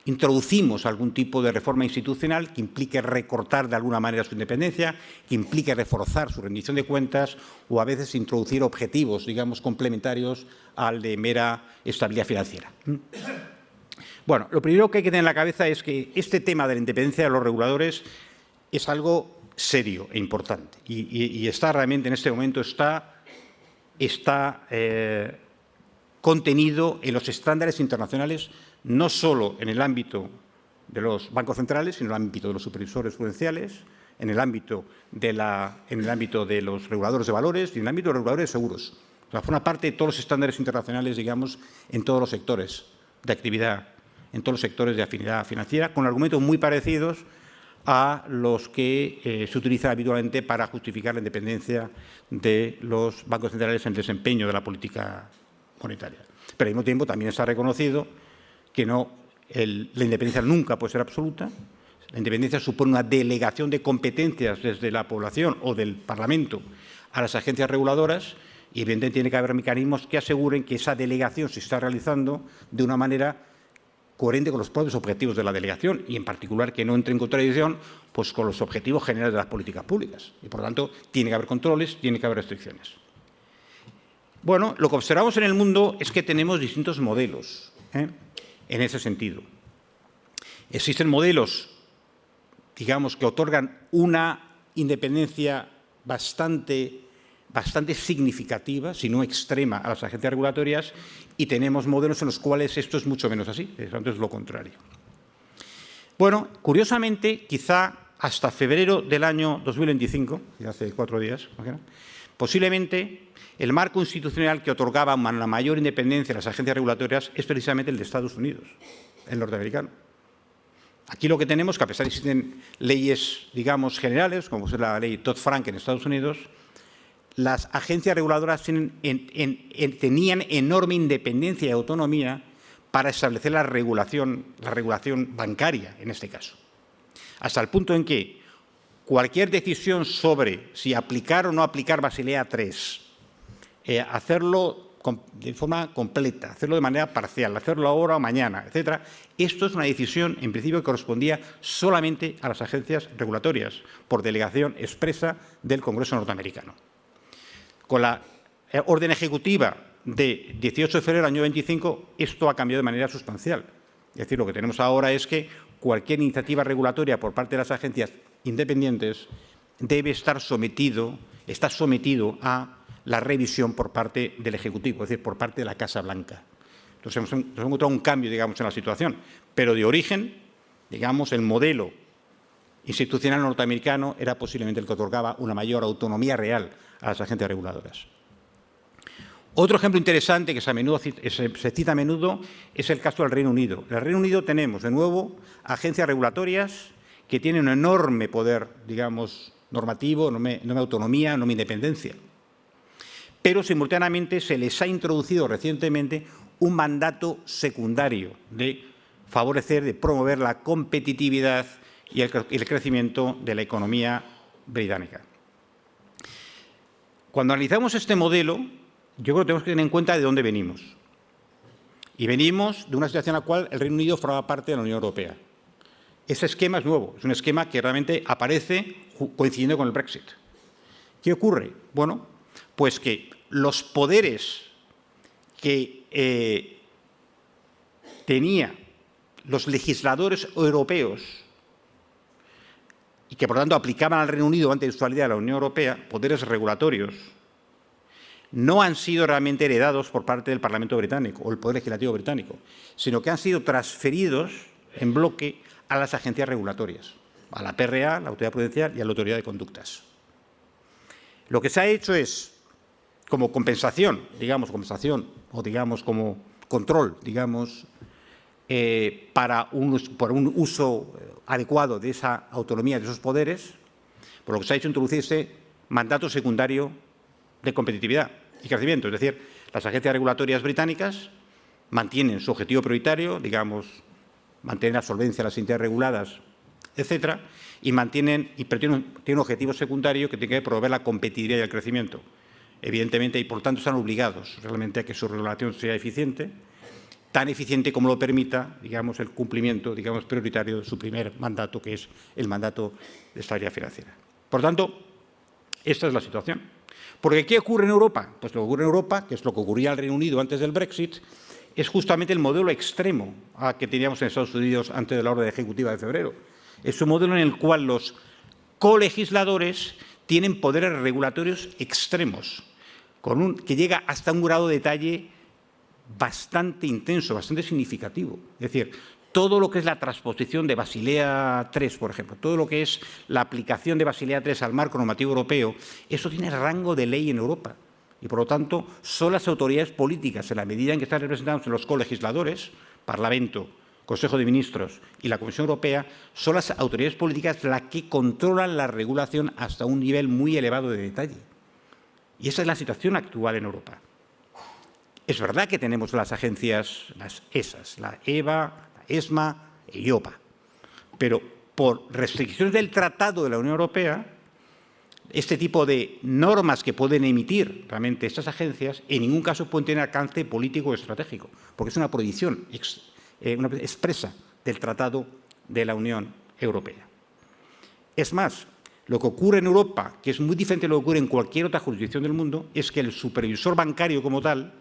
introducimos algún tipo de reforma institucional que implique recortar de alguna manera su independencia, que implique reforzar su rendición de cuentas o a veces introducir objetivos, digamos, complementarios al de mera estabilidad financiera? Bueno, lo primero que hay que tener en la cabeza es que este tema de la independencia de los reguladores es algo serio e importante y está realmente en este momento contenido en los estándares internacionales, no solo en el ámbito de los bancos centrales, sino en el ámbito de los supervisores prudenciales, en el ámbito de los reguladores de valores y en el ámbito de los reguladores de seguros. O sea, forma parte de todos los estándares internacionales, digamos, en todos los sectores de actividad, en todos los sectores de afinidad financiera, con argumentos muy parecidos a los que se utilizan habitualmente para justificar la independencia de los bancos centrales en el desempeño de la política monetaria. Pero al mismo tiempo también está reconocido que la independencia nunca puede ser absoluta. La independencia supone una delegación de competencias desde la población o del Parlamento a las agencias reguladoras y, evidentemente, tiene que haber mecanismos que aseguren que esa delegación se está realizando de una manera coherente con los propios objetivos de la delegación y, en particular, que no entre en contradicción pues, con los objetivos generales de las políticas públicas. Y, por lo tanto, tiene que haber controles, tiene que haber restricciones. Bueno, lo que observamos en el mundo es que tenemos distintos modelos en ese sentido. Existen modelos, digamos, que otorgan una independencia bastante significativa, si no extrema, a las agencias regulatorias, y tenemos modelos en los cuales esto es mucho menos así, es lo contrario. Bueno, curiosamente, quizá hasta febrero del año 2025, hace 4 días, posiblemente el marco institucional que otorgaba la mayor independencia a las agencias regulatorias es precisamente el de Estados Unidos, el norteamericano. Aquí lo que tenemos, que a pesar de que existen leyes, digamos, generales, como es la ley Dodd-Frank en Estados Unidos, las agencias reguladoras tenían enorme independencia y autonomía para establecer la regulación bancaria, en este caso. Hasta el punto en que cualquier decisión sobre si aplicar o no aplicar Basilea III, hacerlo de forma completa, hacerlo de manera parcial, hacerlo ahora o mañana, etcétera, esto es una decisión, en principio, que correspondía solamente a las agencias regulatorias, por delegación expresa del Congreso norteamericano. Con la orden ejecutiva de 18 de febrero del año 25, esto ha cambiado de manera sustancial. Es decir, lo que tenemos ahora es que cualquier iniciativa regulatoria por parte de las agencias independientes debe estar sometido a la revisión por parte del Ejecutivo, es decir, por parte de la Casa Blanca. Entonces, hemos encontrado un cambio, digamos, en la situación, pero de origen, digamos, el modelo institucional norteamericano era posiblemente el que otorgaba una mayor autonomía real a las agencias reguladoras. Otro ejemplo interesante que se cita a menudo es el caso del Reino Unido. En el Reino Unido tenemos, de nuevo, agencias regulatorias que tienen un enorme poder, digamos, normativo, enorme autonomía, enorme independencia. Pero simultáneamente se les ha introducido recientemente un mandato secundario de favorecer, de promover la competitividad y el crecimiento de la economía británica. Cuando analizamos este modelo, yo creo que tenemos que tener en cuenta de dónde venimos. Y venimos de una situación en la cual el Reino Unido formaba parte de la Unión Europea. Ese esquema es nuevo, es un esquema que realmente aparece coincidiendo con el Brexit. ¿Qué ocurre? Bueno, pues que los poderes que tenían los legisladores europeos y que, por tanto, aplicaban al Reino Unido antes de su salida de la Unión Europea, poderes regulatorios, no han sido realmente heredados por parte del Parlamento británico o el Poder Legislativo británico, sino que han sido transferidos en bloque a las agencias regulatorias, a la PRA, la Autoridad Prudencial y a la Autoridad de Conductas. Lo que se ha hecho es, como compensación, o digamos como control, digamos, por un uso adecuado de esa autonomía, de esos poderes, por lo que se ha hecho introducirse mandato secundario de competitividad y crecimiento. Es decir, las agencias regulatorias británicas mantienen su objetivo prioritario, digamos, mantener la solvencia de las entidades reguladas, etcétera, pero tienen un objetivo secundario que tiene que promover la competitividad y el crecimiento. Evidentemente, y por tanto están obligados realmente a que su regulación sea eficiente, tan eficiente como lo permita, digamos, el cumplimiento, digamos, prioritario de su primer mandato, que es el mandato de estabilidad financiera. Por tanto, esta es la situación. Porque ¿qué ocurre en Europa? Pues lo que ocurre en Europa, que es lo que ocurría en el Reino Unido antes del Brexit, es justamente el modelo extremo que teníamos en Estados Unidos antes de la orden ejecutiva de febrero. Es un modelo en el cual los colegisladores tienen poderes regulatorios extremos, que llega hasta un grado de detalle bastante intenso, bastante significativo. Es decir, todo lo que es la transposición de Basilea III, por ejemplo, todo lo que es la aplicación de Basilea III al marco normativo europeo, eso tiene rango de ley en Europa. Y, por lo tanto, son las autoridades políticas, en la medida en que están representados en los colegisladores, Parlamento, Consejo de Ministros y la Comisión Europea, son las autoridades políticas las que controlan la regulación hasta un nivel muy elevado de detalle. Y esa es la situación actual en Europa. Es verdad que tenemos las agencias, las ESAs, la EBA, la ESMA e IOPA, pero por restricciones del Tratado de la Unión Europea, este tipo de normas que pueden emitir realmente estas agencias en ningún caso pueden tener alcance político o estratégico, porque es una prohibición expresa del Tratado de la Unión Europea. Es más, lo que ocurre en Europa, que es muy diferente de lo que ocurre en cualquier otra jurisdicción del mundo, es que el supervisor bancario como tal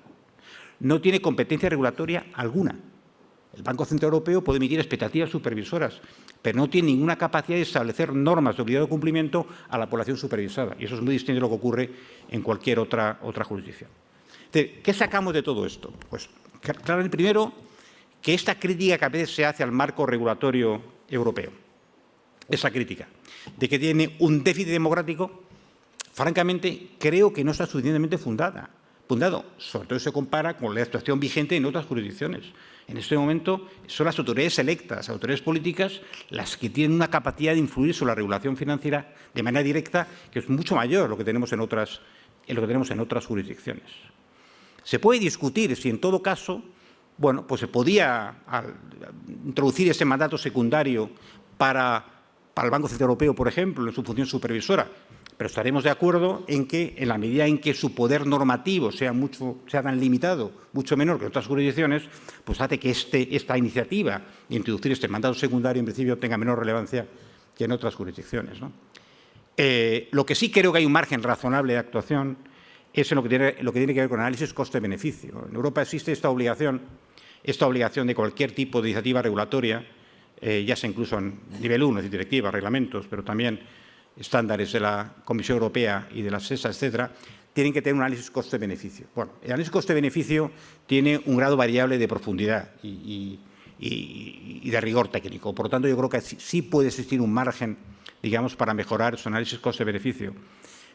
no tiene competencia regulatoria alguna. El Banco Central Europeo puede emitir expectativas supervisoras, pero no tiene ninguna capacidad de establecer normas de obligado cumplimiento a la población supervisada. Y eso es muy distinto de lo que ocurre en cualquier otra jurisdicción. Entonces, ¿qué sacamos de todo esto? Pues, claro, primero, que esta crítica que a veces se hace al marco regulatorio europeo, esa crítica de que tiene un déficit democrático, francamente, creo que no está suficientemente fundado. Sobre todo se compara con la situación vigente en otras jurisdicciones. En este momento son las autoridades electas, las autoridades políticas, las que tienen una capacidad de influir sobre la regulación financiera de manera directa, que es mucho mayor lo que tenemos en otras en lo que tenemos en otras jurisdicciones. Se puede discutir si en todo caso, bueno, pues se podía introducir ese mandato secundario para el Banco Central Europeo, por ejemplo, en su función supervisora, pero estaremos de acuerdo en que, en la medida en que su poder normativo sea tan limitado, mucho menor que en otras jurisdicciones, pues hace que esta iniciativa de introducir este mandato secundario, en principio, tenga menor relevancia que en otras jurisdicciones, ¿no? Lo que sí creo que hay un margen razonable de actuación es en lo que tiene que ver con análisis coste-beneficio. En Europa existe esta obligación de cualquier tipo de iniciativa regulatoria, ya sea incluso en nivel 1, es decir, directivas, reglamentos, pero también estándares de la Comisión Europea y de la SESA, etcétera, tienen que tener un análisis coste-beneficio. Bueno, el análisis coste-beneficio tiene un grado variable de profundidad y de rigor técnico. Por lo tanto, yo creo que sí puede existir un margen, digamos, para mejorar su análisis coste-beneficio.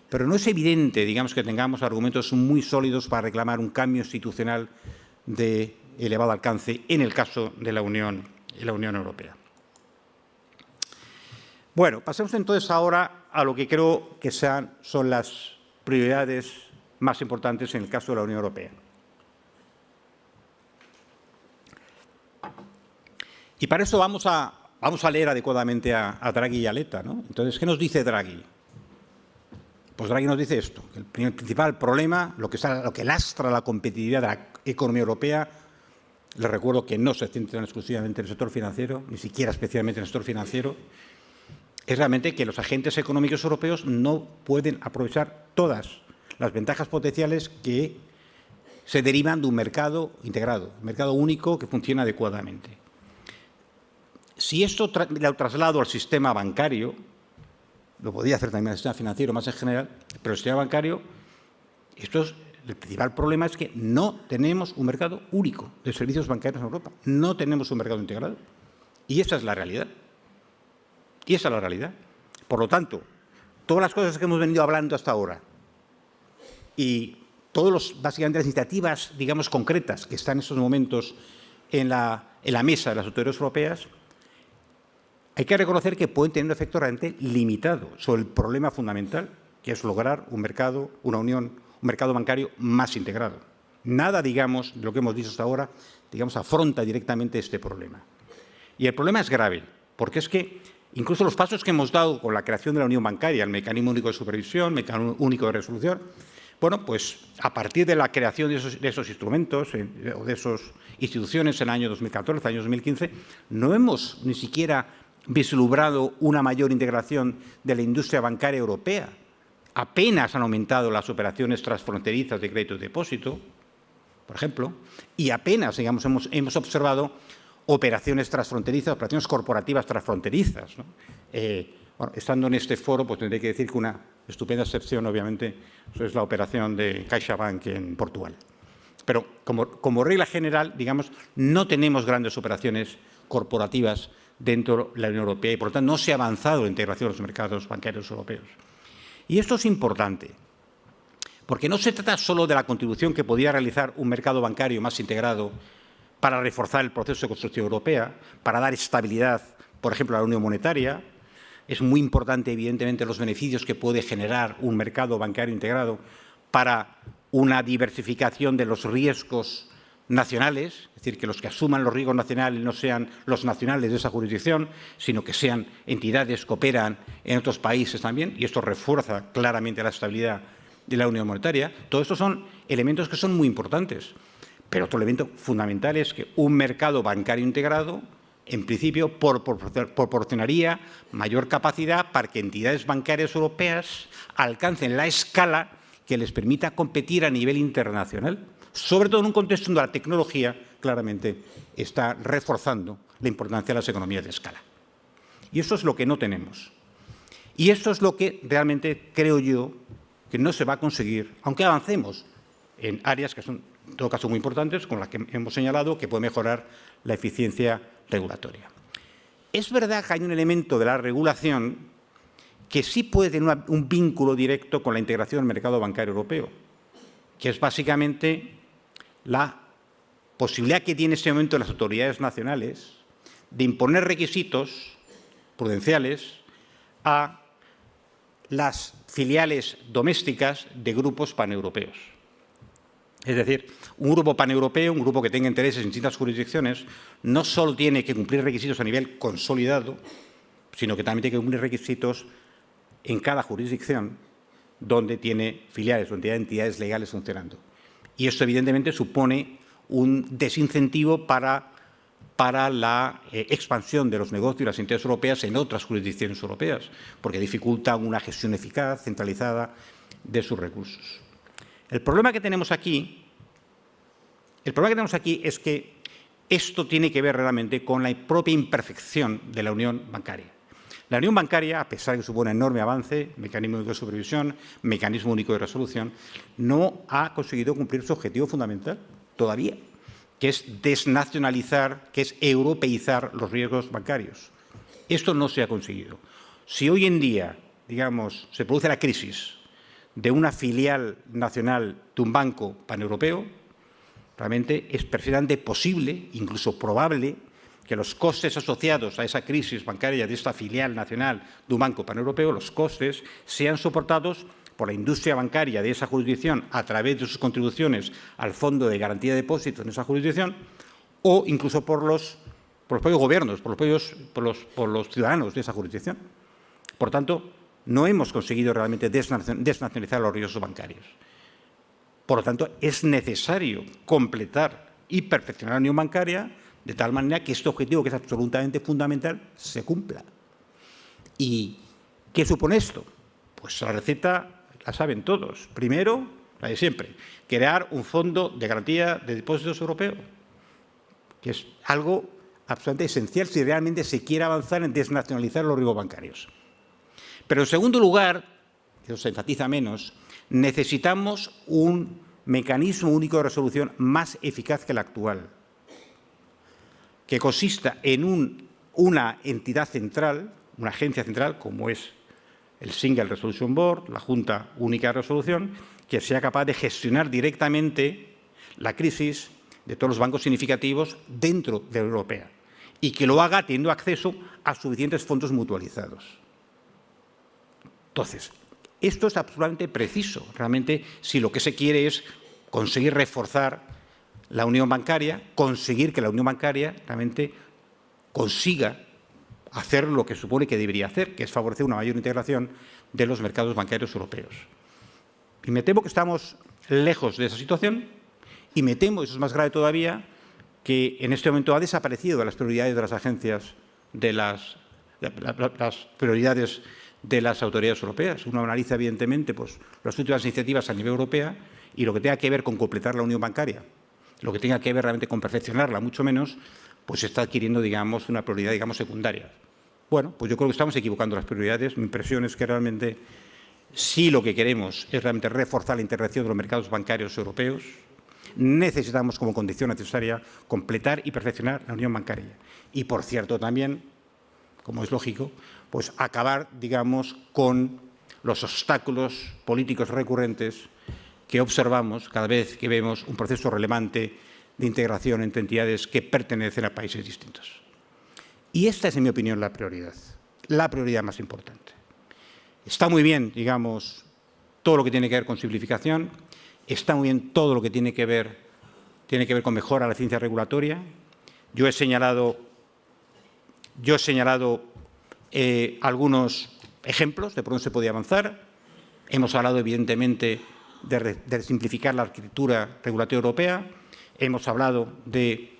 Pero no es evidente, digamos, que tengamos argumentos muy sólidos para reclamar un cambio institucional de elevado alcance en el caso de la Unión Europea. Bueno, pasemos entonces ahora a lo que creo que son las prioridades más importantes en el caso de la Unión Europea. Y para eso vamos a leer adecuadamente a Draghi y a Letta, ¿no? Entonces, ¿qué nos dice Draghi? Pues Draghi nos dice esto, que el principal problema, lo que lastra la competitividad de la economía europea, les recuerdo que no se centran exclusivamente en el sector financiero, ni siquiera especialmente en el sector financiero, es realmente que los agentes económicos europeos no pueden aprovechar todas las ventajas potenciales que se derivan de un mercado integrado, un mercado único que funciona adecuadamente. Si esto lo traslado al sistema bancario, lo podría hacer también al sistema financiero más en general, pero el sistema bancario, el principal problema es que no tenemos un mercado único de servicios bancarios en Europa. No tenemos un mercado integrado. Y esa es la realidad. Y esa es la realidad. Por lo tanto, todas las cosas que hemos venido hablando hasta ahora y básicamente las iniciativas, digamos, concretas que están en estos momentos en la mesa de las autoridades europeas, hay que reconocer que pueden tener un efecto realmente limitado sobre el problema fundamental, que es lograr un mercado bancario más integrado. Nada, digamos, de lo que hemos dicho hasta ahora, digamos, afronta directamente este problema. Y el problema es grave, porque es que incluso los pasos que hemos dado con la creación de la Unión Bancaria, el Mecanismo Único de Supervisión, el Mecanismo Único de Resolución, bueno, pues a partir de la creación de esos instrumentos o de esas instituciones en el año 2014, año 2015, no hemos ni siquiera vislumbrado una mayor integración de la industria bancaria europea. Apenas han aumentado las operaciones transfronterizas de crédito y depósito, por ejemplo, y apenas, digamos, hemos observado operaciones transfronterizas, operaciones corporativas transfronterizas, ¿no? Bueno, estando en este foro, pues tendré que decir que una estupenda excepción, obviamente, es la operación de CaixaBank en Portugal. Pero como regla general, digamos, no tenemos grandes operaciones corporativas dentro de la Unión Europea y, por lo tanto, no se ha avanzado en la integración de los mercados bancarios europeos. Y esto es importante, porque no se trata solo de la contribución que podía realizar un mercado bancario más integrado para reforzar el proceso de construcción europea, para dar estabilidad, por ejemplo, a la unión monetaria. Es muy importante, evidentemente, los beneficios que puede generar un mercado bancario integrado para una diversificación de los riesgos nacionales, es decir, que los que asuman los riesgos nacionales no sean los nacionales de esa jurisdicción, sino que sean entidades que operan en otros países también, y esto refuerza claramente la estabilidad de la unión monetaria. Todos estos son elementos que son muy importantes. Pero otro elemento fundamental es que un mercado bancario integrado, en principio, proporcionaría mayor capacidad para que entidades bancarias europeas alcancen la escala que les permita competir a nivel internacional, sobre todo en un contexto donde la tecnología claramente está reforzando la importancia de las economías de escala. Y eso es lo que no tenemos. Y esto es lo que realmente creo yo que no se va a conseguir, aunque avancemos en áreas que son, en todo caso, muy importantes, con las que hemos señalado, que puede mejorar la eficiencia regulatoria. Es verdad que hay un elemento de la regulación que sí puede tener un vínculo directo con la integración del mercado bancario europeo, que es básicamente la posibilidad que tiene en este momento las autoridades nacionales de imponer requisitos prudenciales a las filiales domésticas de grupos paneuropeos. Es decir, un grupo paneuropeo, un grupo que tenga intereses en distintas jurisdicciones, no solo tiene que cumplir requisitos a nivel consolidado, sino que también tiene que cumplir requisitos en cada jurisdicción donde tiene filiales o entidades legales funcionando. Y esto, evidentemente, supone un desincentivo para la expansión de los negocios y las entidades europeas en otras jurisdicciones europeas, porque dificulta una gestión eficaz, centralizada de sus recursos. El problema que tenemos aquí es que esto tiene que ver realmente con la propia imperfección de la unión bancaria. La unión bancaria, a pesar de que supone un enorme avance, mecanismo único de supervisión, mecanismo único de resolución, no ha conseguido cumplir su objetivo fundamental todavía, que es desnacionalizar, que es europeizar los riesgos bancarios. Esto no se ha conseguido. Si hoy en día, digamos, se produce la crisis de una filial nacional de un banco paneuropeo, realmente es perfectamente posible, incluso probable, que los costes asociados a esa crisis bancaria de esta filial nacional de un banco paneuropeo, los costes sean soportados por la industria bancaria de esa jurisdicción a través de sus contribuciones al Fondo de Garantía de Depósitos en esa jurisdicción, o incluso por los propios gobiernos, por los ciudadanos de esa jurisdicción. Por tanto, no hemos conseguido realmente desnacionalizar los riesgos bancarios. Por lo tanto, es necesario completar y perfeccionar la unión bancaria de tal manera que este objetivo, que es absolutamente fundamental, se cumpla. ¿Y qué supone esto? Pues la receta la saben todos. Primero, la de siempre, crear un fondo de garantía de depósitos europeo, que es algo absolutamente esencial si realmente se quiere avanzar en desnacionalizar los riesgos bancarios. Pero, en segundo lugar, que eso se enfatiza menos, necesitamos un mecanismo único de resolución más eficaz que el actual, que consista en una entidad central, una agencia central, como es el Single Resolution Board, la Junta Única de Resolución, que sea capaz de gestionar directamente la crisis de todos los bancos significativos dentro de la Unión Europea y que lo haga teniendo acceso a suficientes fondos mutualizados. Entonces, esto es absolutamente preciso. Realmente, si lo que se quiere es conseguir reforzar la unión bancaria, conseguir que la unión bancaria realmente consiga hacer lo que supone que debería hacer, que es favorecer una mayor integración de los mercados bancarios europeos. Y me temo que estamos lejos de esa situación y me temo, y eso es más grave todavía, que en este momento ha desaparecido de las prioridades de las agencias, de las prioridades de las autoridades europeas. Uno analiza, evidentemente, pues, las últimas iniciativas a nivel europeo y lo que tenga que ver con completar la unión bancaria, lo que tenga que ver realmente con perfeccionarla, mucho menos, pues está adquiriendo, digamos, una prioridad, digamos, secundaria. Bueno, pues yo creo que estamos equivocando las prioridades. Mi impresión es que realmente, si lo que queremos es realmente reforzar la integración de los mercados bancarios europeos, necesitamos como condición necesaria completar y perfeccionar la unión bancaria. Y, por cierto, también, como es lógico, pues acabar, digamos, con los obstáculos políticos recurrentes que observamos cada vez que vemos un proceso relevante de integración entre entidades que pertenecen a países distintos. Y esta es, en mi opinión, la prioridad más importante. Está muy bien, digamos, todo lo que tiene que ver con simplificación, está muy bien todo lo que tiene que ver con mejora de la eficiencia regulatoria. Yo he señalado algunos ejemplos de por dónde se podía avanzar. Hemos hablado, evidentemente, de simplificar la arquitectura regulatoria europea. Hemos hablado de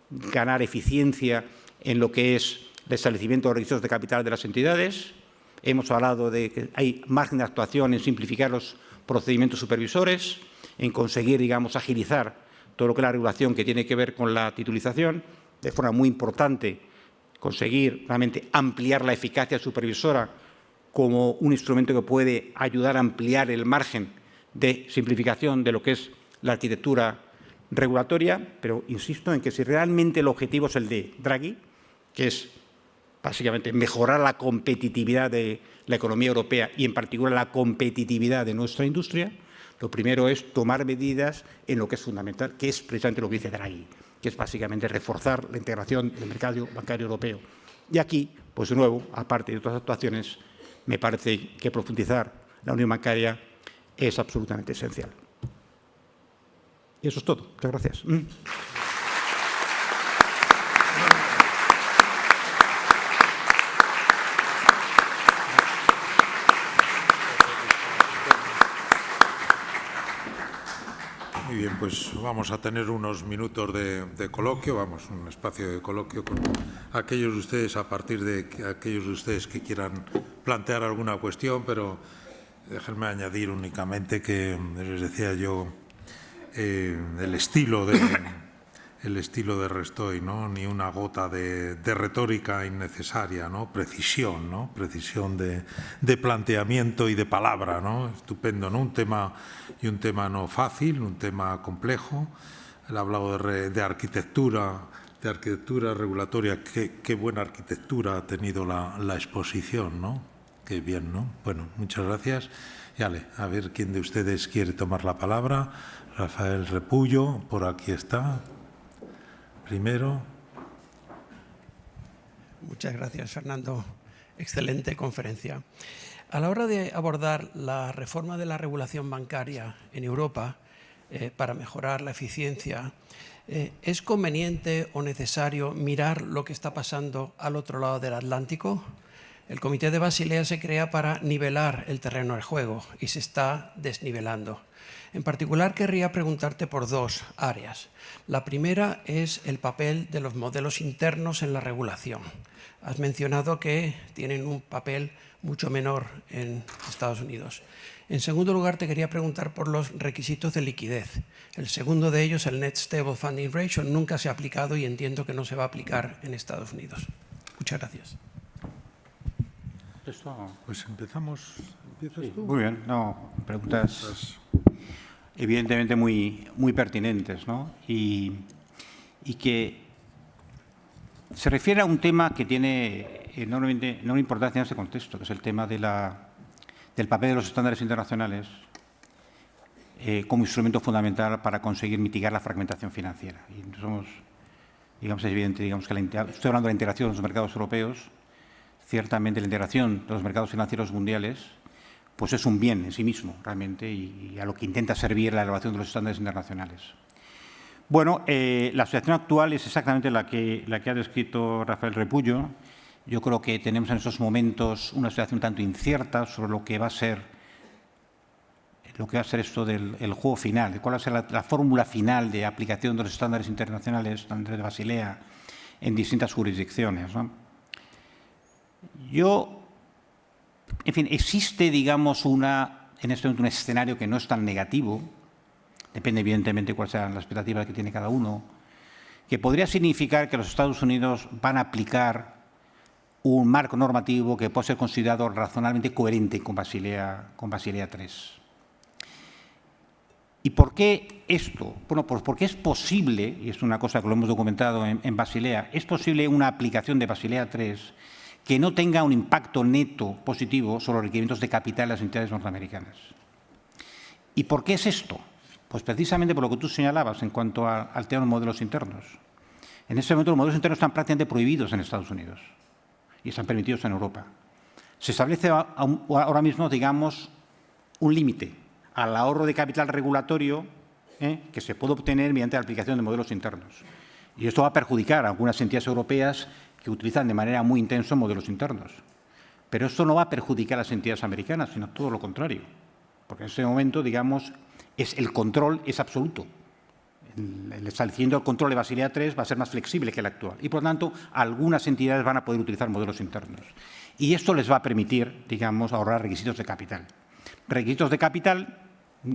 ganar eficiencia en lo que es el establecimiento de los requisitos de capital de las entidades. Hemos hablado de que hay margen de actuación en simplificar los procedimientos supervisores, en conseguir, digamos, agilizar todo lo que es la regulación que tiene que ver con la titulización, de forma muy importante conseguir realmente ampliar la eficacia supervisora como un instrumento que puede ayudar a ampliar el margen de simplificación de lo que es la arquitectura regulatoria, pero insisto en que si realmente el objetivo es el de Draghi, que es básicamente mejorar la competitividad de la economía europea y en particular la competitividad de nuestra industria, lo primero es tomar medidas en lo que es fundamental, que es precisamente lo que dice Draghi, que es básicamente reforzar la integración del mercado bancario europeo. Y aquí, pues de nuevo, aparte de otras actuaciones, me parece que profundizar la unión bancaria es absolutamente esencial. Y eso es todo. Muchas gracias. Muy bien, pues vamos a tener unos minutos de coloquio, vamos, un espacio de coloquio con aquellos de ustedes, a partir de aquellos de ustedes que quieran plantear alguna cuestión, pero déjenme añadir únicamente que, les decía yo, el estilo de Restoy, ¿no? Ni una gota de retórica innecesaria, ¿no? Precisión, ¿no? Precisión de planteamiento y de palabra, ¿no? Estupendo, ¿no? Un tema no fácil, un tema complejo. Él ha hablado de arquitectura regulatoria. Qué buena arquitectura ha tenido la exposición, ¿no? Qué bien, ¿no? Bueno, muchas gracias. Y a ver quién de ustedes quiere tomar la palabra. Rafael Repullo, por aquí está. Primero. Muchas gracias, Fernando. Excelente conferencia. A la hora de abordar la reforma de la regulación bancaria en Europa para mejorar la eficiencia, ¿es conveniente o necesario mirar lo que está pasando al otro lado del Atlántico? El Comité de Basilea se crea para nivelar el terreno de juego y se está desnivelando. En particular, querría preguntarte por dos áreas. La primera es el papel de los modelos internos en la regulación. Has mencionado que tienen un papel mucho menor en Estados Unidos. En segundo lugar, te quería preguntar por los requisitos de liquidez. El segundo de ellos, el Net Stable Funding Ratio, nunca se ha aplicado y entiendo que no se va a aplicar en Estados Unidos. Muchas gracias. Pues empezamos. ¿Empiezas tú? Muy bien. No, preguntas evidentemente muy pertinentes, ¿no? Y que se refiere a un tema que tiene enorme importancia en este contexto, que es el tema del papel de los estándares internacionales como instrumento fundamental para conseguir mitigar la fragmentación financiera. Y es evidente, que estoy hablando de la integración de los mercados europeos. Ciertamente la integración de los mercados financieros mundiales pues es un bien en sí mismo, realmente, y a lo que intenta servir la elaboración de los estándares internacionales. Bueno, la situación actual es exactamente la que ha descrito Rafael Repullo. Yo creo que tenemos en estos momentos una situación un tanto incierta sobre lo que va a ser esto del juego final, de cuál va a ser la fórmula final de aplicación de los estándares internacionales, estándares de Basilea, en distintas jurisdicciones, ¿no? En fin, existe, digamos, en este momento un escenario que no es tan negativo, depende evidentemente cuáles sean las expectativas que tiene cada uno, que podría significar que los Estados Unidos van a aplicar un marco normativo que puede ser considerado razonablemente coherente con Basilea III. ¿Y por qué esto? Bueno, pues porque es posible, y es una cosa que lo hemos documentado en Basilea, es posible una aplicación de Basilea III que no tenga un impacto neto positivo sobre los requerimientos de capital de las entidades norteamericanas. ¿Y por qué es esto? Pues precisamente por lo que tú señalabas en cuanto al tema de los modelos internos. En este momento los modelos internos están prácticamente prohibidos en Estados Unidos y están permitidos en Europa. Se establece ahora mismo, digamos, un límite al ahorro de capital regulatorio que se puede obtener mediante la aplicación de modelos internos. Y esto va a perjudicar a algunas entidades europeas que utilizan de manera muy intensa modelos internos. Pero esto no va a perjudicar a las entidades americanas, sino todo lo contrario. Porque en ese momento, digamos, el control es absoluto. El estableciendo el control de Basilea III va a ser más flexible que el actual. Y, por lo tanto, algunas entidades van a poder utilizar modelos internos. Y esto les va a permitir, digamos, ahorrar requisitos de capital. Requisitos de capital,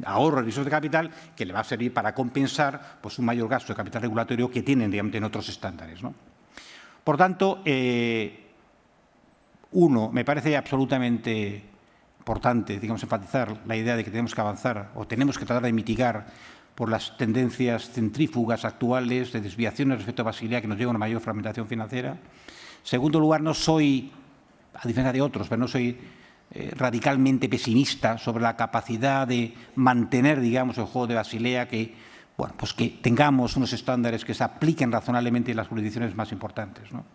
ahorro de requisitos de capital, que le va a servir para compensar pues, un mayor gasto de capital regulatorio que tienen, digamos, en otros estándares, ¿no? Por tanto, me parece absolutamente importante, digamos, enfatizar la idea de que tenemos que avanzar o tenemos que tratar de mitigar por las tendencias centrífugas actuales de desviaciones respecto a Basilea que nos llevan a una mayor fragmentación financiera. En segundo lugar, no soy, a diferencia de otros, pero no soy radicalmente pesimista sobre la capacidad de mantener, digamos, el juego de Basilea pues que tengamos unos estándares que se apliquen razonablemente en las jurisdicciones más importantes, ¿no?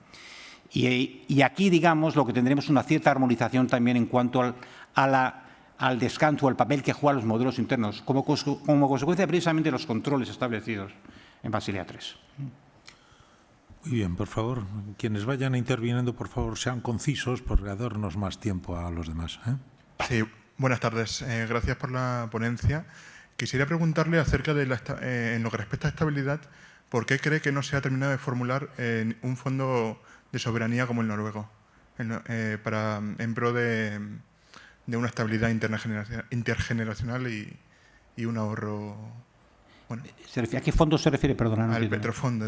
Y aquí, digamos, lo que tendremos es una cierta armonización también en cuanto al descanso, al papel que juegan los modelos internos, como consecuencia precisamente de los controles establecidos en Basilea III. Muy bien, por favor, quienes vayan interviniendo, por favor, sean concisos, porque darnos más tiempo a los demás. Sí, buenas tardes. Gracias por la ponencia. Quisiera preguntarle acerca de, en lo que respecta a estabilidad, ¿por qué cree que no se ha terminado de formular un fondo de soberanía como el noruego, en pro de una estabilidad intergeneracional y un ahorro? Bueno, ¿A qué fondo se refiere? Perdona, no al petrofondo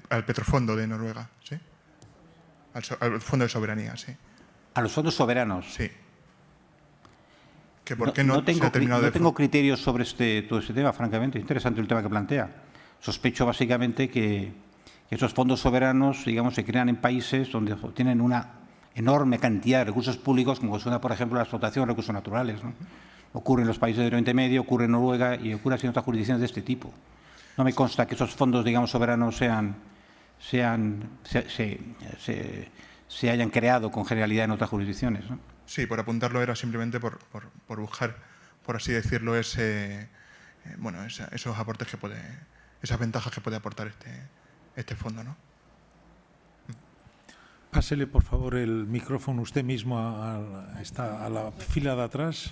al petrofondo de Noruega, ¿sí? Al fondo de soberanía, sí. A los fondos soberanos. Sí. ¿Por qué no tengo, se ha terminado no tengo criterios sobre todo este tema, francamente. Es interesante el tema que plantea. Sospecho básicamente que esos fondos soberanos, digamos, se crean en países donde tienen una enorme cantidad de recursos públicos, como suena, por ejemplo, la explotación de recursos naturales, ¿no? Ocurre en los países de Oriente Medio, ocurre en Noruega y ocurre en otras jurisdicciones de este tipo. No me consta que esos fondos, digamos, soberanos se hayan creado con generalidad en otras jurisdicciones, ¿no? Sí, por apuntarlo era simplemente por buscar, por así decirlo, esos aportes esas ventajas que puede aportar este fondo, ¿no? Pásele, por favor, el micrófono usted mismo a la fila de atrás.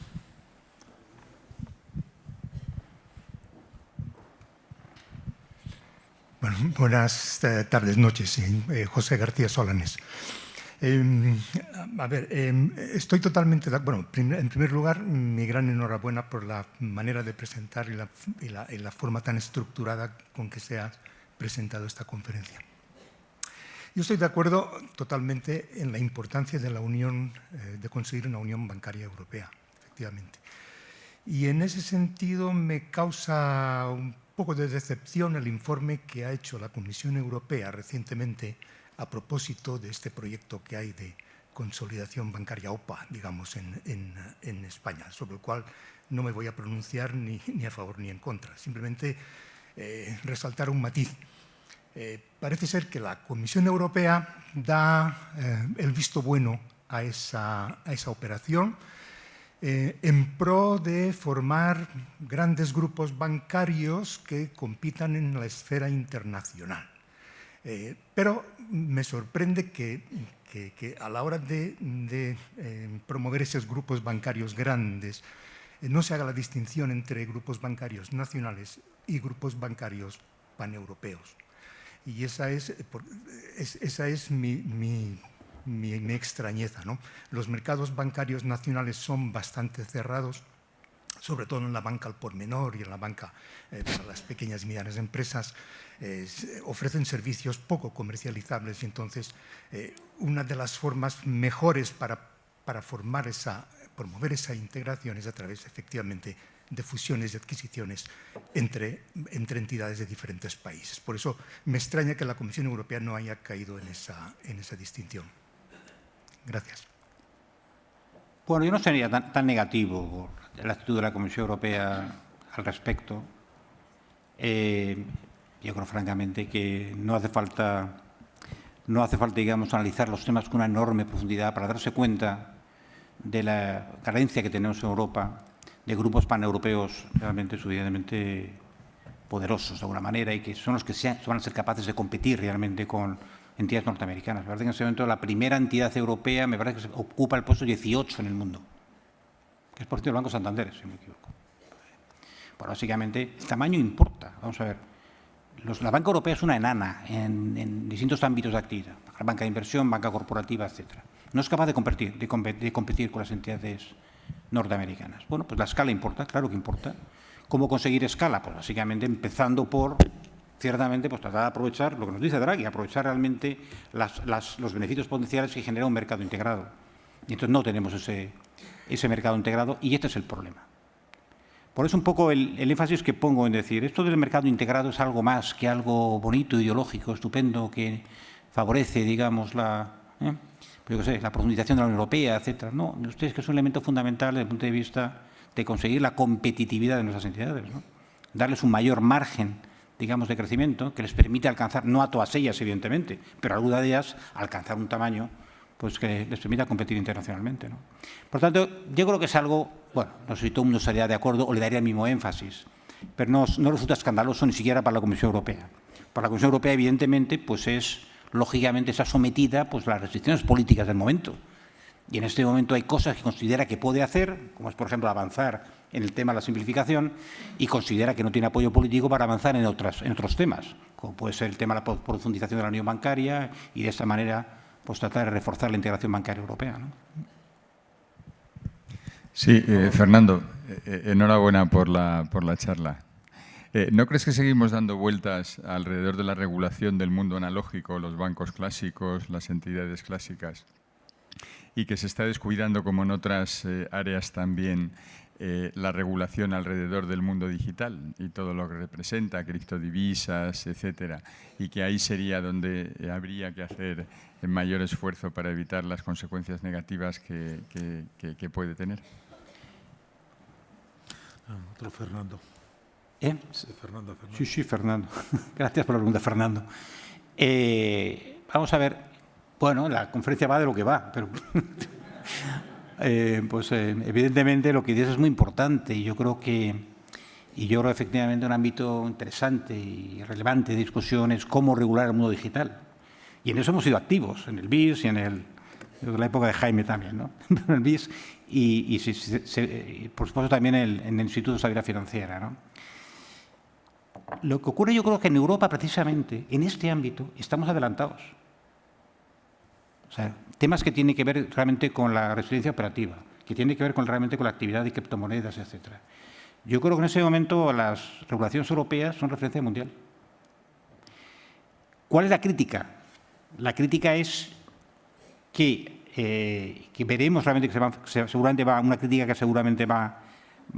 Bueno, buenas tardes, noches. José García Solanes. Estoy totalmente de acuerdo. Bueno, en primer lugar, mi gran enhorabuena por la manera de presentar y la forma tan estructurada con que se ha presentado esta conferencia. Yo estoy de acuerdo totalmente en la importancia de la unión, de conseguir una unión bancaria europea, efectivamente. Y en ese sentido me causa un poco de decepción el informe que ha hecho la Comisión Europea recientemente a propósito de este proyecto que hay de consolidación bancaria OPA, digamos, en España, sobre el cual no me voy a pronunciar ni a favor ni en contra. Simplemente resaltar un matiz. Parece ser que la Comisión Europea da el visto bueno a esa operación en pro de formar grandes grupos bancarios que compitan en la esfera internacional. Pero me sorprende que a la hora de promover esos grupos bancarios grandes no se haga la distinción entre grupos bancarios nacionales y grupos bancarios paneuropeos. Y esa es mi extrañeza, ¿no? Los mercados bancarios nacionales son bastante cerrados, sobre todo en la banca al por menor y en la banca para las pequeñas y medianas empresas, ofrecen servicios poco comercializables y entonces una de las formas mejores para promover esa integración es a través, efectivamente, de fusiones y adquisiciones entre entidades de diferentes países. Por eso me extraña que la Comisión Europea no haya caído en esa distinción. Gracias. Bueno, yo no sería tan negativo por la actitud de la Comisión Europea al respecto. Yo creo, francamente, que no hace falta, digamos, analizar los temas con una enorme profundidad para darse cuenta de la carencia que tenemos en Europa de grupos paneuropeos realmente suficientemente poderosos de alguna manera y que son los que van a ser capaces de competir realmente con entidades norteamericanas. Me parece que en ese momento la primera entidad europea me parece que ocupa el puesto 18 en el mundo, que es por cierto el Banco Santander, si no me equivoco. Bueno, básicamente el tamaño importa. Vamos a ver, la banca europea es una enana en distintos ámbitos de actividad, banca de inversión, banca corporativa, etcétera. No es capaz de competir con las entidades norteamericanas. Bueno, pues la escala importa, claro que importa. ¿Cómo conseguir escala? Pues básicamente empezando por, ciertamente, pues tratar de aprovechar lo que nos dice Draghi, aprovechar realmente los beneficios potenciales que genera un mercado integrado. Y entonces no tenemos ese mercado integrado y este es el problema. Por eso un poco el énfasis que pongo en decir, esto del mercado integrado es algo más que algo bonito, ideológico, estupendo, que favorece, digamos, la profundización de la Unión Europea, etcétera. No, ustedes que es un elemento fundamental desde el punto de vista de conseguir la competitividad de nuestras entidades, ¿no? Darles un mayor margen digamos, de crecimiento que les permite alcanzar, no a todas ellas, evidentemente, pero a algunas de ellas alcanzar un tamaño pues que les permita competir internacionalmente, ¿no? Por tanto, yo creo que es algo, bueno, no sé si todo el mundo estaría de acuerdo o le daría el mismo énfasis, pero no resulta escandaloso ni siquiera para la Comisión Europea. Para la Comisión Europea, evidentemente, pues lógicamente está sometida pues, a las restricciones políticas del momento. Y en este momento hay cosas que considera que puede hacer, como es, por ejemplo, avanzar en el tema de la simplificación, y considera que no tiene apoyo político para avanzar en otros temas, como puede ser el tema de la profundización de la unión bancaria y de esta manera pues, tratar de reforzar la integración bancaria europea, ¿no? Sí, Fernando, enhorabuena por la charla. ¿No crees que seguimos dando vueltas alrededor de la regulación del mundo analógico, los bancos clásicos, las entidades clásicas, y que se está descuidando, como en otras áreas también, la regulación alrededor del mundo digital y todo lo que representa, criptodivisas, etcétera, y que ahí sería donde habría que hacer el mayor esfuerzo para evitar las consecuencias negativas que puede tener? Otro Fernando. Sí, Fernando. Sí, Fernando. Gracias por la pregunta, Fernando. Vamos a ver. Bueno, la conferencia va de lo que va, pero evidentemente lo que dices es muy importante y yo creo efectivamente un ámbito interesante y relevante de discusión es cómo regular el mundo digital. Y en eso hemos sido activos, en el BIS y en la época de Jaime también, ¿no? En el BIS y por supuesto también en el Instituto de Estabilidad Financiera, ¿no? Lo que ocurre, yo creo que en Europa, precisamente, en este ámbito, estamos adelantados. O sea, temas que tienen que ver realmente con la resiliencia operativa, que tienen que ver realmente con la actividad de criptomonedas, etcétera. Yo creo que en ese momento las regulaciones europeas son referencia mundial. ¿Cuál es la crítica? La crítica es que veremos realmente que seguramente una crítica que seguramente va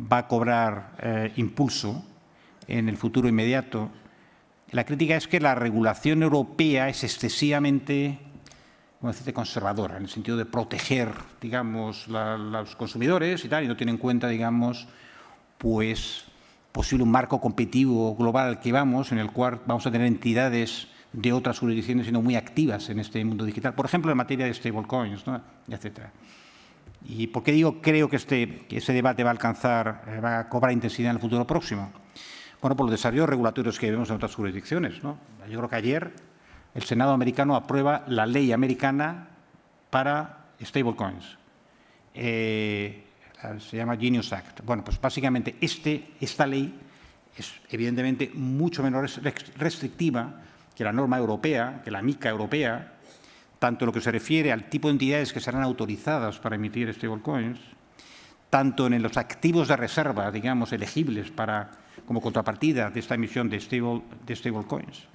a cobrar impulso en el futuro inmediato. La crítica es que la regulación europea es excesivamente, ¿cómo decirte?, conservadora, en el sentido de proteger, digamos, los consumidores y tal, y no tiene en cuenta, digamos, pues posible un marco competitivo global al que vamos, en el cual vamos a tener entidades de otras jurisdicciones siendo muy activas en este mundo digital, por ejemplo, en materia de stablecoins, ¿no?, etcétera. ¿Y por qué digo creo que ese debate va a cobrar intensidad en el futuro próximo? Bueno, por los desarrollos regulatorios que vemos en otras jurisdicciones, ¿no? Yo creo que ayer el Senado americano aprueba la ley americana para stablecoins. Se llama Genius Act. Bueno, pues básicamente esta ley es evidentemente mucho menos restrictiva que la norma europea, que la MiCA europea, tanto en lo que se refiere al tipo de entidades que serán autorizadas para emitir stablecoins, tanto en los activos de reserva, digamos, elegibles como contrapartida de esta emisión de stablecoins.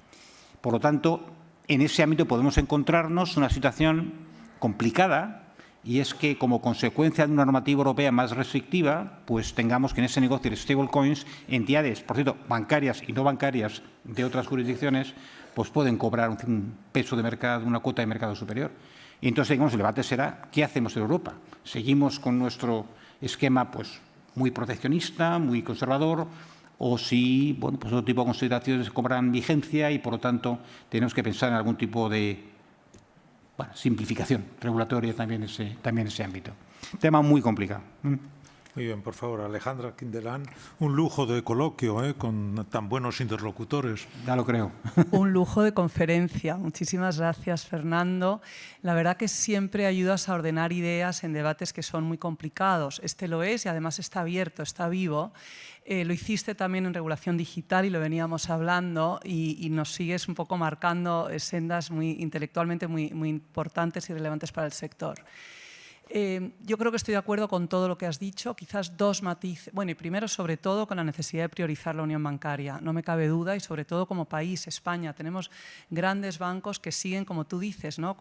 Por lo tanto, en ese ámbito podemos encontrarnos una situación complicada, y es que, como consecuencia de una normativa europea más restrictiva, pues tengamos que en ese negocio de stablecoins, entidades, por cierto, bancarias y no bancarias de otras jurisdicciones, pues pueden cobrar un peso de mercado, una cuota de mercado superior. Y entonces, digamos, el debate será, ¿qué hacemos en Europa? ¿Seguimos con nuestro esquema pues muy proteccionista, muy conservador, o si, bueno, pues otro tipo de consideraciones cobran vigencia y, por lo tanto, tenemos que pensar en algún tipo de simplificación regulatoria también en ese ámbito? Tema muy complicado. Muy bien, por favor, Alejandra Quindelán. Un lujo de coloquio, con tan buenos interlocutores. Ya lo creo. Un lujo de conferencia. Muchísimas gracias, Fernando. La verdad que siempre ayudas a ordenar ideas en debates que son muy complicados. Este lo es y además está abierto, está vivo. Lo hiciste también en regulación digital y lo veníamos hablando y nos sigues un poco marcando sendas intelectualmente muy importantes y relevantes para el sector. Yo creo que estoy de acuerdo con todo lo que has dicho, quizás dos matices. Bueno, y primero, sobre todo, con la necesidad de priorizar la unión bancaria. No me cabe duda, y sobre todo como país, España, tenemos grandes bancos que siguen, como tú dices, ¿no?,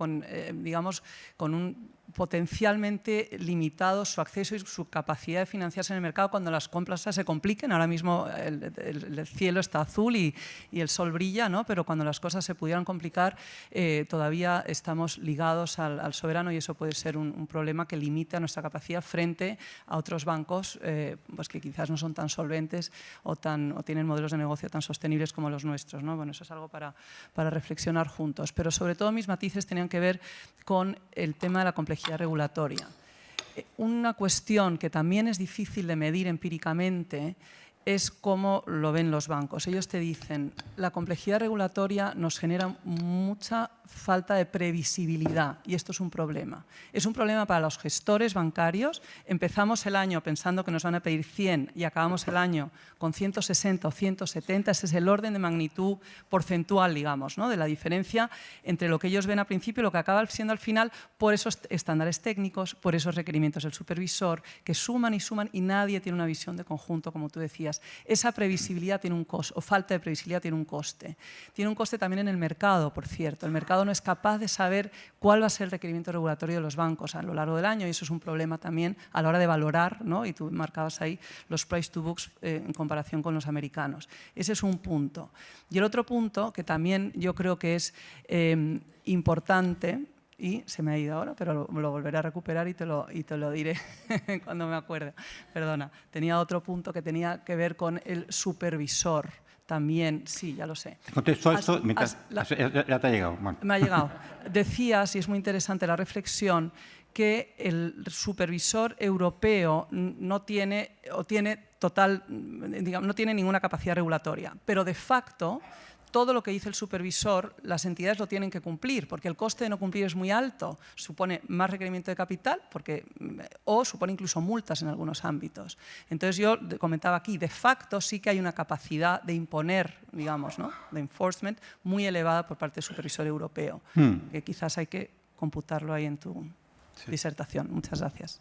digamos, con un potencialmente limitado su acceso y su capacidad de financiarse en el mercado cuando las compras se compliquen. Ahora mismo el cielo está azul y el sol brilla, ¿no? Pero cuando las cosas se pudieran complicar, todavía estamos ligados al soberano y eso puede ser un problema que limita nuestra capacidad frente a otros bancos pues que quizás no son tan solventes o tienen modelos de negocio tan sostenibles como los nuestros, ¿no? Bueno, eso es algo para reflexionar juntos. Pero sobre todo mis matices tenían que ver con el tema de la complejidad regulatoria. Una cuestión que también es difícil de medir empíricamente es cómo lo ven los bancos. Ellos te dicen, la complejidad regulatoria nos genera mucha falta de previsibilidad y esto es un problema. Es un problema para los gestores bancarios. Empezamos el año pensando que nos van a pedir 100 y acabamos el año con 160 o 170. Ese es el orden de magnitud porcentual, digamos, ¿no? De la diferencia entre lo que ellos ven al principio y lo que acaba siendo al final por esos estándares técnicos, por esos requerimientos del supervisor, que suman y nadie tiene una visión de conjunto, como tú decías. Esa previsibilidad tiene un coste, o falta de previsibilidad tiene un coste. Tiene un coste también en el mercado, por cierto. El mercado no es capaz de saber cuál va a ser el requerimiento regulatorio de los bancos a lo largo del año y eso es un problema también a la hora de valorar, ¿no? Y tú marcabas ahí los price to books en comparación con los americanos. Ese es un punto. Y el otro punto, que también yo creo que es importante, y se me ha ido ahora, pero lo volveré a recuperar y te lo diré cuando me acuerde. Perdona, tenía otro punto que tenía que ver con el supervisor. También, sí, ya lo sé. Contesto esto mientras ya te ha llegado. Bueno. Me ha llegado. Decías, y es muy interesante la reflexión, que el supervisor europeo no tiene ninguna capacidad regulatoria, pero de facto todo lo que dice el supervisor, las entidades lo tienen que cumplir, porque el coste de no cumplir es muy alto, supone más requerimiento de capital o supone incluso multas en algunos ámbitos. Entonces yo comentaba aquí, de facto sí que hay una capacidad de imponer, digamos, ¿no? De enforcement muy elevada por parte del supervisor europeo, que quizás hay que computarlo ahí en tu disertación. Muchas gracias.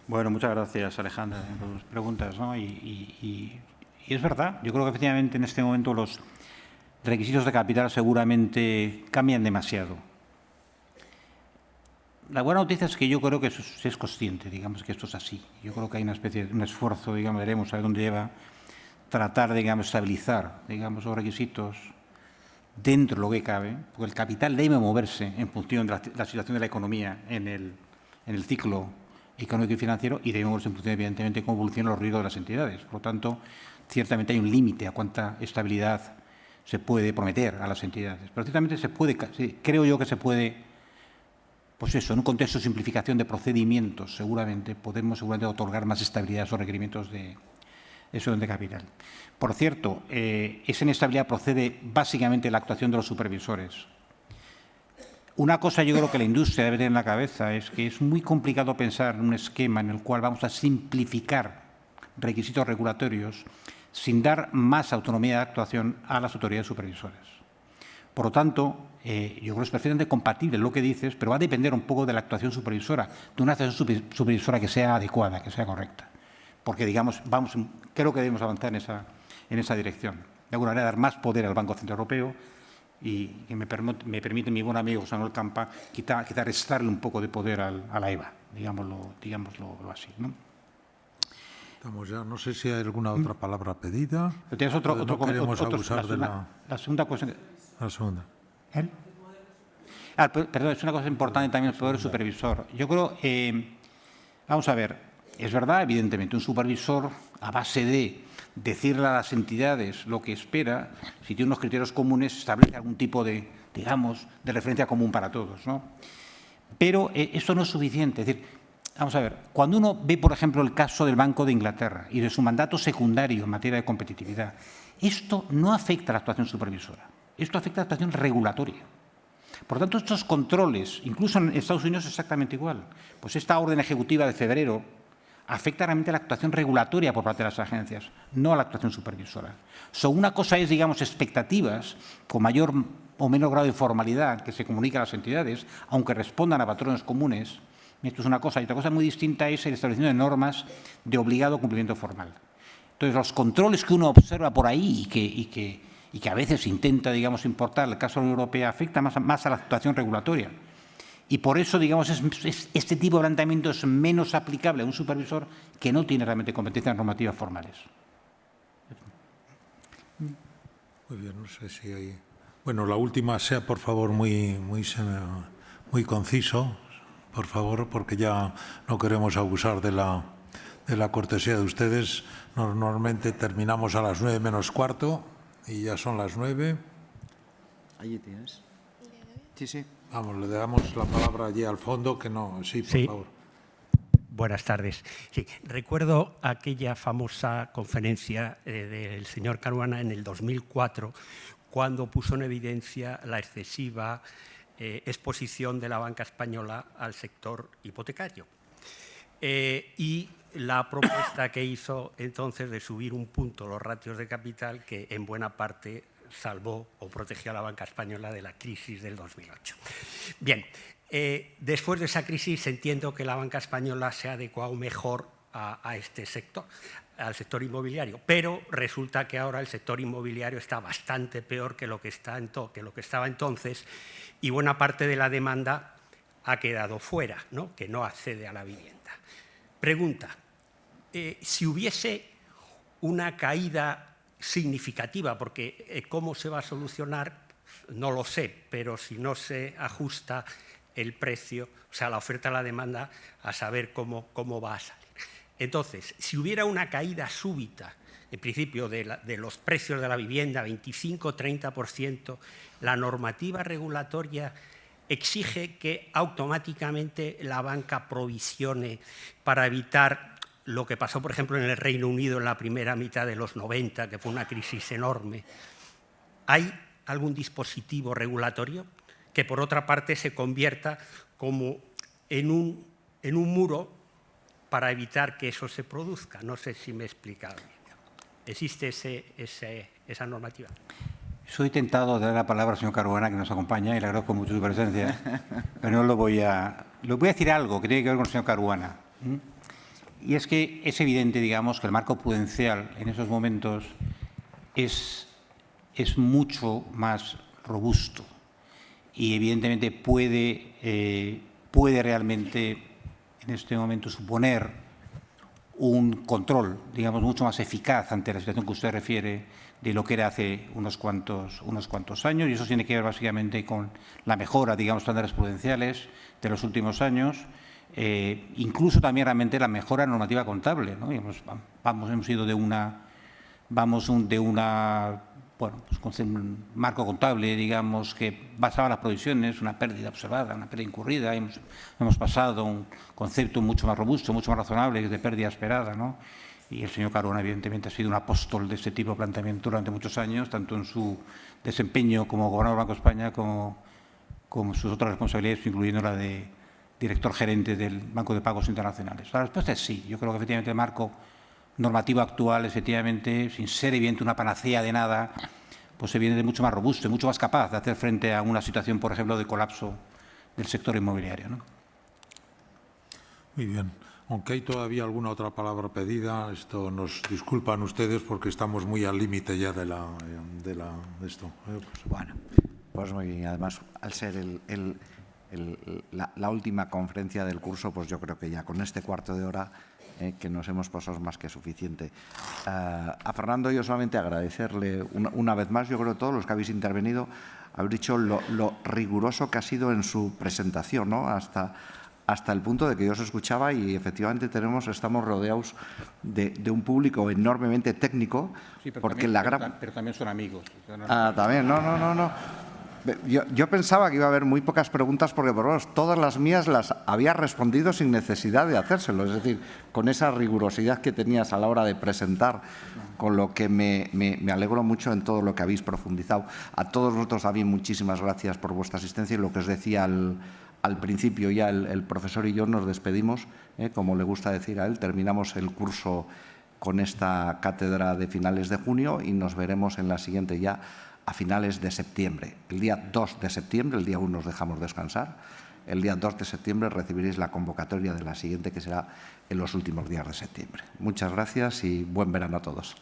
Bueno, muchas gracias, Alejandra, por las preguntas, ¿no? Y es verdad, yo creo que efectivamente en este momento los requisitos de capital seguramente cambian demasiado. La buena noticia es que yo creo que se es consciente, digamos, que esto es así. Yo creo que hay una especie de un esfuerzo, digamos, veremos a ver dónde lleva, tratar, digamos, estabilizar, digamos, los requisitos dentro de lo que cabe, porque el capital debe moverse en función de la situación de la economía en el ciclo económico y financiero y debe moverse en función, evidentemente, de cómo evolucionan los riesgos de las entidades. Por lo tanto, ciertamente hay un límite a cuánta estabilidad se puede prometer a las entidades. Pero ciertamente se puede, creo yo que se puede, pues eso, en un contexto de simplificación de procedimientos, seguramente podemos otorgar más estabilidad a esos requerimientos de capital. Por cierto, esa inestabilidad procede básicamente de la actuación de los supervisores. Una cosa yo creo que la industria debe tener en la cabeza es que es muy complicado pensar en un esquema en el cual vamos a simplificar requisitos regulatorios sin dar más autonomía de actuación a las autoridades supervisoras. Por lo tanto, yo creo que es perfectamente compatible lo que dices, pero va a depender un poco de la actuación supervisora, de una actuación supervisora que sea adecuada, que sea correcta. Porque, digamos, creo que debemos avanzar en esa dirección. De alguna manera, dar más poder al Banco Central Europeo y que me permite mi buen amigo José Manuel Campa quizá restarle un poco de poder a la EBA, digámoslo así, ¿no? Estamos ya, no sé si hay alguna otra palabra pedida. ¿Tienes no queremos abusar de la segunda cuestión. La segunda. ¿Él? Perdón, es una cosa importante también el poder supervisor. Yo creo, vamos a ver, es verdad, evidentemente, un supervisor a base de decirle a las entidades lo que espera, si tiene unos criterios comunes, establece algún tipo de, digamos, de referencia común para todos, ¿no? Pero esto no es suficiente. Es decir, vamos a ver, cuando uno ve, por ejemplo, el caso del Banco de Inglaterra y de su mandato secundario en materia de competitividad, esto no afecta a la actuación supervisora, esto afecta a la actuación regulatoria. Por lo tanto, estos controles, incluso en Estados Unidos exactamente igual, pues esta orden ejecutiva de febrero afecta realmente a la actuación regulatoria por parte de las agencias, no a la actuación supervisora. Una cosa es, digamos, expectativas con mayor o menor grado de formalidad que se comunican a las entidades, aunque respondan a patrones comunes. Esto es una cosa. Y otra cosa muy distinta es el establecimiento de normas de obligado cumplimiento formal. Entonces, los controles que uno observa por ahí y que a veces intenta, digamos, importar el caso de la Unión Europea afecta más a la actuación regulatoria. Y por eso, digamos, este tipo de planteamiento es menos aplicable a un supervisor que no tiene realmente competencias normativas formales. Muy bien, no sé si hay... Bueno, la última sea, por favor, muy conciso, por favor, porque ya no queremos abusar de la cortesía de ustedes. Normalmente terminamos a las 9 menos cuarto y ya son las 9. Allí tienes. Sí, sí. Vamos, le damos la palabra allí al fondo, que no... Sí, por favor. Buenas tardes. Sí, recuerdo aquella famosa conferencia del señor Caruana en el 2004, cuando puso en evidencia la excesiva exposición de la banca española al sector hipotecario. Y la propuesta que hizo entonces de subir un punto los ratios de capital, que en buena parte salvó o protegió a la banca española de la crisis del 2008. Bien, después de esa crisis entiendo que la banca española se ha adecuado mejor a este sector, al sector inmobiliario, pero resulta que ahora el sector inmobiliario está bastante peor que lo que estaba entonces, y buena parte de la demanda ha quedado fuera, ¿no? Que no accede a la vivienda. Pregunta, si hubiese una caída significativa, porque cómo se va a solucionar no lo sé, pero si no se ajusta el precio, o sea, la oferta a la demanda, a saber cómo va a salir. Entonces, si hubiera una caída súbita, en principio, de los precios de la vivienda, 25-30%, la normativa regulatoria exige que automáticamente la banca provisione para evitar lo que pasó, por ejemplo, en el Reino Unido en la primera mitad de los 90, que fue una crisis enorme. ¿Hay algún dispositivo regulatorio que, por otra parte, se convierta como en un muro para evitar que eso se produzca? No sé si me he explicado bien. ¿Existe esa normativa? Soy tentado de dar la palabra al señor Caruana, que nos acompaña, y le agradezco mucho su presencia, pero no lo voy a... Le voy a decir algo que tiene que ver con el señor Caruana. Y es que es evidente, digamos, que el marco prudencial en esos momentos es mucho más robusto y evidentemente puede realmente en este momento suponer un control, digamos, mucho más eficaz ante la situación que usted refiere de lo que era hace unos cuantos años, y eso tiene que ver básicamente con la mejora, digamos, estándares prudenciales de los últimos años, incluso también realmente la mejora normativa contable, ¿no? Hemos ido de una bueno, pues con un marco contable, digamos, que basaba las provisiones, una pérdida observada, una pérdida incurrida. Hemos pasado a un concepto mucho más robusto, mucho más razonable, de pérdida esperada, ¿no? Y el señor Caruana, evidentemente, ha sido un apóstol de este tipo de planteamiento durante muchos años, tanto en su desempeño como gobernador del Banco de España como sus otras responsabilidades, incluyendo la de director gerente del Banco de Pagos Internacionales. La respuesta es sí. Yo creo que efectivamente el marco normativo actual, efectivamente, sin ser evidente una panacea de nada, pues evidentemente mucho más robusto y mucho más capaz de hacer frente a una situación, por ejemplo, de colapso del sector inmobiliario, ¿no? Muy bien. Aunque hay todavía alguna otra palabra pedida, esto nos disculpan ustedes porque estamos muy al límite ya de esto. Bueno, pues muy bien. Además, al ser la última conferencia del curso, pues yo creo que ya con este cuarto de hora que nos hemos pasado más que suficiente. A Fernando yo solamente agradecerle una vez más, yo creo que todos los que habéis intervenido habéis dicho lo riguroso que ha sido en su presentación, ¿no? Hasta el punto de que yo os escuchaba y efectivamente estamos rodeados de un público enormemente técnico. Sí, pero porque pero también son amigos. También, no. Yo pensaba que iba a haber muy pocas preguntas porque, por lo menos, todas las mías las había respondido sin necesidad de hacérselo. Es decir, con esa rigurosidad que tenías a la hora de presentar, con lo que me alegro mucho en todo lo que habéis profundizado. A todos vosotros también muchísimas gracias por vuestra asistencia, y lo que os decía al principio ya el profesor y yo nos despedimos, como le gusta decir a él, terminamos el curso con esta cátedra de finales de junio y nos veremos en la siguiente ya a finales de septiembre. El día 2 de septiembre, el día 1 nos dejamos descansar, el día 2 de septiembre recibiréis la convocatoria de la siguiente, que será en los últimos días de septiembre. Muchas gracias y buen verano a todos.